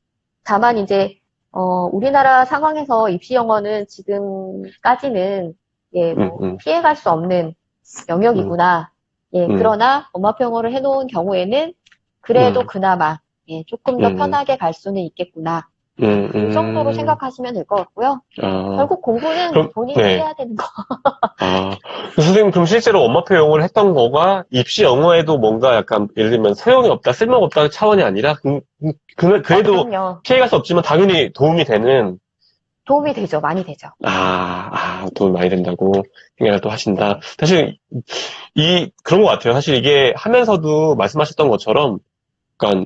다만 이제 우리나라 상황에서 입시 영어는 지금까지는 예, 뭐 음, 피해갈 수 없는 음, 영역이구나. 예, 음, 그러나 엄마표 영어를 해놓은 경우에는 그래도 음, 그나마 예, 조금 더 음, 편하게 갈 수는 있겠구나. 음, 그 정도로 생각하시면 될 것 같고요. 아, 결국 공부는 그럼, 본인이 네. 해야 되는 거. 아, 선생님, 그럼 실제로 엄마표 영어를 했던 거가 입시 영어에도 뭔가 약간, 예를 들면 소용이 없다, 쓸모가 없다는 차원이 아니라, 그래도 그럼요. 피해갈 수 없지만 당연히 도움이 되는, 도움이 되죠. 많이 되죠. 도움이 많이 된다고 생각을 또 하신다. 네. 사실, 그런 것 같아요. 사실 이게 하면서도 말씀하셨던 것처럼, 약간,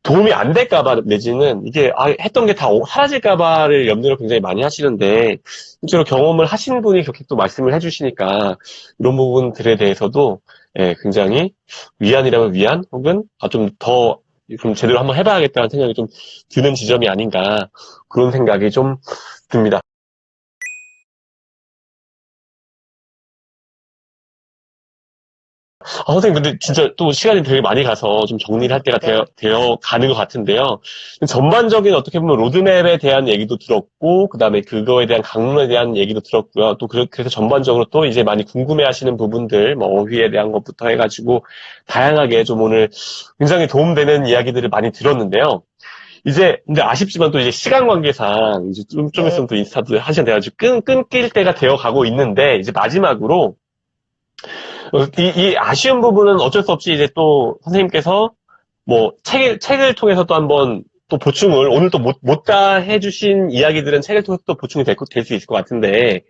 도움이 안 될까봐 내지는 이게 했던 게 다 사라질까봐를 염려를 굉장히 많이 하시는데 실제로 경험을 하신 분이 그렇게 또 말씀을 해주시니까 이런 부분들에 대해서도 굉장히 위안이라면 위안 혹은 좀 더 그럼 제대로 한번 해봐야겠다는 생각이 좀 드는 지점이 아닌가 그런 생각이 좀 듭니다. 선생님, 근데 진짜 또 시간이 되게 많이 가서 좀 정리를 할 때가 네. 되어 가는 것 같은데요. 전반적인 어떻게 보면 로드맵에 대한 얘기도 들었고, 그 다음에 그거에 대한 강론에 대한 얘기도 들었고요. 또 그래서 전반적으로 또 이제 많이 궁금해 하시는 부분들, 뭐 어휘에 대한 것부터 해가지고, 다양하게 좀 오늘 굉장히 도움되는 이야기들을 많이 들었는데요. 이제, 근데 아쉽지만 또 이제 시간 관계상, 이제 좀 네. 있으면 또 인스타도 한 시간 돼가지고 끊길 때가 되어 가고 있는데, 이제 마지막으로, 이 아쉬운 부분은 어쩔 수 없이 이제 또 선생님께서 뭐 책을 통해서 또 한번 또 보충을 오늘 또 못다 해주신 이야기들은 책을 통해서 또 보충이 될 수 있을 것 같은데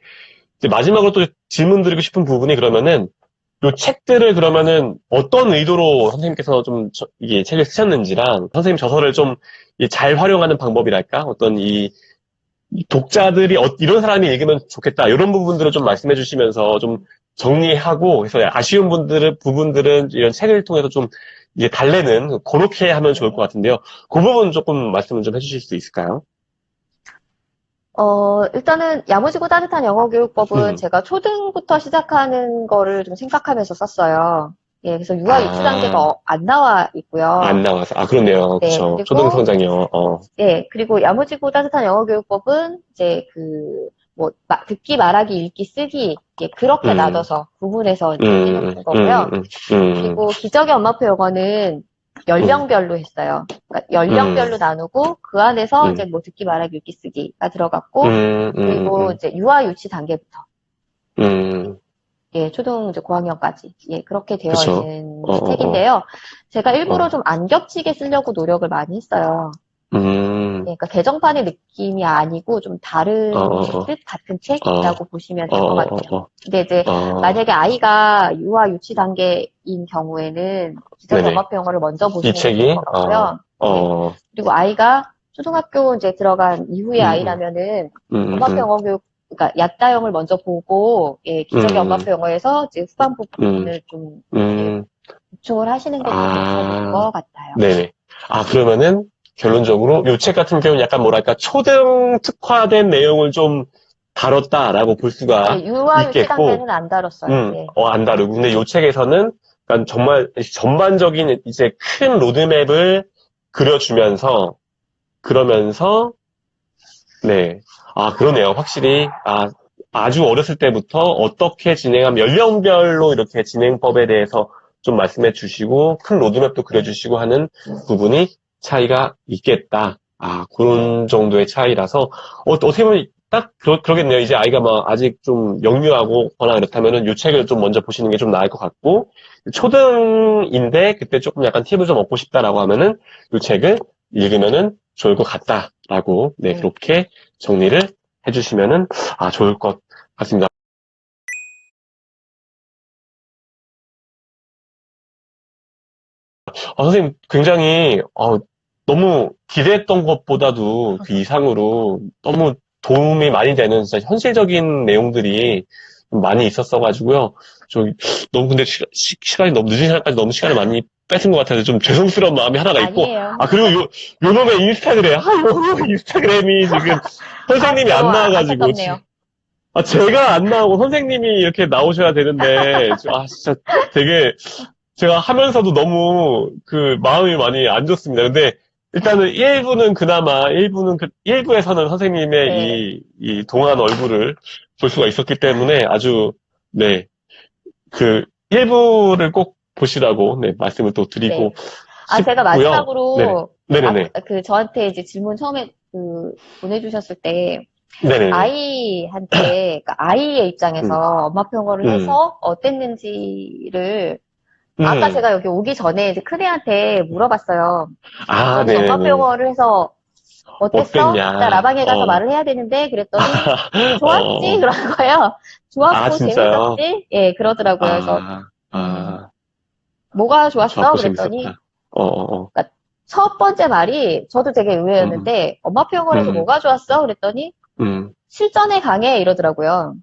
이제 마지막으로 또 질문 드리고 싶은 부분이 그러면은 요 책들을 그러면은 어떤 의도로 선생님께서 좀 이게 책을 쓰셨는지랑 선생님 저서를 좀 잘 활용하는 방법이랄까 어떤 이 독자들이 이런 사람이 읽으면 좋겠다 이런 부분들을 좀 말씀해 주시면서 좀 정리하고 그래서 아쉬운 부분들은 이런 책을 통해서 좀 이제 달래는 그렇게 하면 좋을 것 네. 같은데요. 그 부분 조금 말씀을 좀 해주실 수 있을까요? 일단은 야무지고 따뜻한 영어 교육법은 음. 제가 초등부터 시작하는 거를 좀 생각하면서 썼어요. 예, 그래서 유아 유치 단계가 아, 안 나와 있고요. 안 나와서. 그렇네요. 네, 그쵸. 그리고 초등성장이요. 예, 그리고 야무지고 따뜻한 영어 교육법은 이제 뭐, 듣기, 말하기, 읽기, 쓰기, 예, 그렇게 음, 나눠서 구분해서 이제 음, 해놓은 음, 거고요. 음, 음, 그리고 기적의 엄마표 영어는 음, 연령별로 했어요. 그러니까 연령별로 나누고 그 안에서 이제 음, 뭐 듣기, 말하기, 읽기, 쓰기가 들어갔고, 음, 음, 그리고 이제 유아 유치 단계부터 음, 예, 초등 이제 고학년까지 예, 그렇게 되어 그쵸. 있는 어, 어, 책인데요. 제가 일부러 어, 좀 안 겹치게 쓰려고 노력을 많이 했어요. 음, 예, 그러니까 개정판의 느낌이 아니고 좀 어, 다른 어, 뜻 같은 어, 책이라고 보시면 어, 될 것 어, 같아요. 어, 근데 이제 어, 만약에 아이가 유아 유치 단계인 경우에는 기저귀 네네. 엄마표 영어를 먼저 이 보시는 게 좋을 책이, 것 같고요. 예. 어, 그리고 아이가 초등학교 이제 들어간 이후의 음, 아이라면은 음, 엄마표 영어 교육, 그러니까 약자형을 먼저 보고, 예, 기저귀 음, 엄마표 영어에서 이제 후반부 음, 부분을 좀, 예, 음, 보충을 하시는 게 좀 괜찮을 아, 것 같아요. 네네. 그러면은, 결론적으로, 요 책 같은 경우는 약간 뭐랄까, 초등 특화된 내용을 좀 다뤘다라고 볼 수가 예, 유아 유치 있겠고, 단계는 안 다뤘어요. 예. 안 다르고. 근데 요 책에서는, 약간 정말 전반적인 이제 큰 로드맵을 그려주면서, 그러면서, 네. 그러네요. 확실히, 아주 어렸을 때부터 어떻게 진행하면, 연령별로 이렇게 진행법에 대해서 좀 말씀해 주시고, 큰 로드맵도 네. 그려주시고 하는 부분이 차이가 있겠다. 네. 그런 정도의 차이라서, 어떻게 보면 딱 그러겠네요. 이제 아이가 막 아직 좀 영유하고 거나 그렇다면은 이 책을 좀 먼저 보시는 게 좀 나을 것 같고, 초등인데 그때 조금 약간 팁을 좀 얻고 싶다라고 하면은 이 책을 읽으면은 좋을 것 같다라고, 네, 네. 그렇게 정리를 해주시면은, 좋을 것 같습니다. 선생님, 굉장히, 너무 기대했던 것보다도 그 이상으로 너무 도움이 많이 되는 진짜 현실적인 내용들이 많이 있었어가지고요. 좀 너무 근데 시간이 너무 늦은 시간까지 너무 시간을 많이 뺏은 것 같아서 좀 죄송스러운 마음이 하나가 있고, 아니에요. 그리고 요놈의 요놈의 인스타그램이 지금 선생님이 안 나와가지고, 안타깝네요. 제가 안 나오고 선생님이 이렇게 나오셔야 되는데, 진짜 되게, 제가 하면서도 너무 그 마음이 많이 안 좋습니다. 근데 일단은 1부는 그나마, 1부에서는 선생님의 네. 이 동안 얼굴을 볼 수가 있었기 때문에 아주, 네, 그 1부를 꼭 보시라고, 네, 말씀을 또 드리고 네. 제가 싶고요. 마지막으로, 네네네. 저한테 이제 질문 처음에 보내주셨을 때, 네네네. 아이한테, 그러니까 아이의 입장에서 엄마 평가를 해서 어땠는지를, 아까 제가 여기 오기 전에 이제 큰애한테 물어봤어요. 네네네. 엄마 평가를 해서 어땠어? 어땠냐. 나 라방에 가서 말을 해야 되는데, 그랬더니, 좋았지? 그러는 거예요. 좋았고, 진짜요? 재밌었지? 예, 그러더라고요. 그래서, 뭐가 좋았어? 그랬더니, 그러니까 첫 번째 말이, 저도 되게 의외였는데, 엄마 표현에서 뭐가 좋았어? 그랬더니, 실전에 강해, 이러더라고요.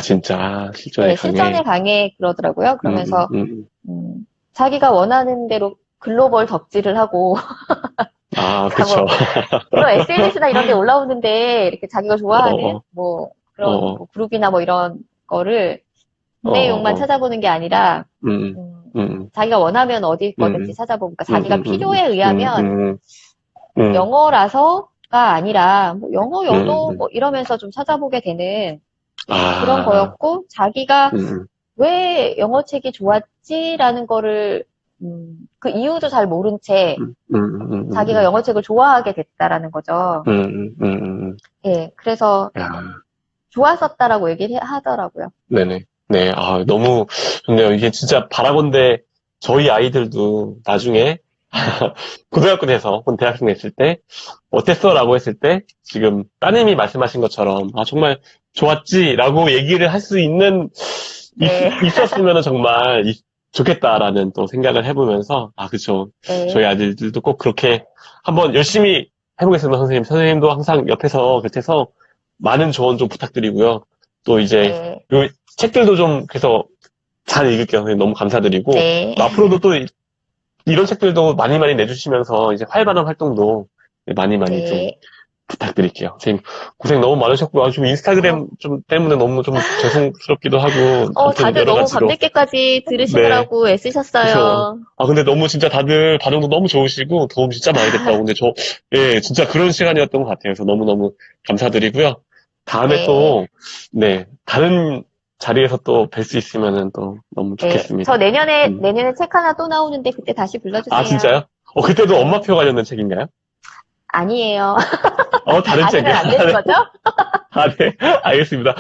진짜, 실전에 강해. 실전에 강해, 그러더라고요. 그러면서, 자기가 원하는 대로 글로벌 덕질을 하고, 그쵸. 그런 SNS나 이런 데 올라오는데, 이렇게 자기가 좋아하는, 그런 그룹이나 이런 거를, 구매용만 찾아보는 게 아니라, 자기가 원하면 어디 있거든지 찾아보고, 그러니까 자기가 필요에 의하면, 영어라서가 아니라, 영어, 연어, 이러면서 좀 찾아보게 되는 그런 거였고, 자기가 왜 영어 책이 좋았지라는 거를, 그 이유도 잘 모른 채, 자기가 영어 책을 좋아하게 됐다라는 거죠. 예, 그래서, 좋았었다라고 얘기를 하더라고요. 네네. 네, 너무 좋네요. 이게 진짜 바라건대 저희 아이들도 나중에 고등학교 돼서 혹은 대학생 됐을 때 어땠어? 라고 했을 때 지금 따님이 말씀하신 것처럼 정말 좋았지? 라고 얘기를 할 수 있는 있었으면 정말 좋겠다라는 또 생각을 해보면서 그쵸. 네. 저희 아들들도 꼭 그렇게 한번 열심히 해보겠습니다. 선생님도 항상 옆에서 곁에서 많은 조언 좀 부탁드리고요. 또 이제 요 책들도 좀 그래서 잘 읽을게요. 너무 감사드리고 앞으로도 또 이런 책들도 많이 내주시면서 이제 활발한 활동도 많이 좀 부탁드릴게요. 선생님 고생 너무 많으셨고요. 좀 인스타그램 좀 때문에 너무 좀 죄송스럽기도 하고. 다들 너무 밤늦게까지 들으시느라고 애쓰셨어요. 그쵸. 근데 너무 진짜 다들 반응도 너무 좋으시고 도움 진짜 많이 됐다고. 근데 진짜 그런 시간이었던 것 같아요. 그래서 너무너무 감사드리고요. 다음에 또, 다른 자리에서 또 뵐 수 있으면은 또 너무 좋겠습니다. 저 내년에 책 하나 또 나오는데 그때 다시 불러주세요. 진짜요? 그때도 엄마표 관련된 책인가요? 아니에요. 다른 책이요? 안 되는 거죠? 네. 알겠습니다.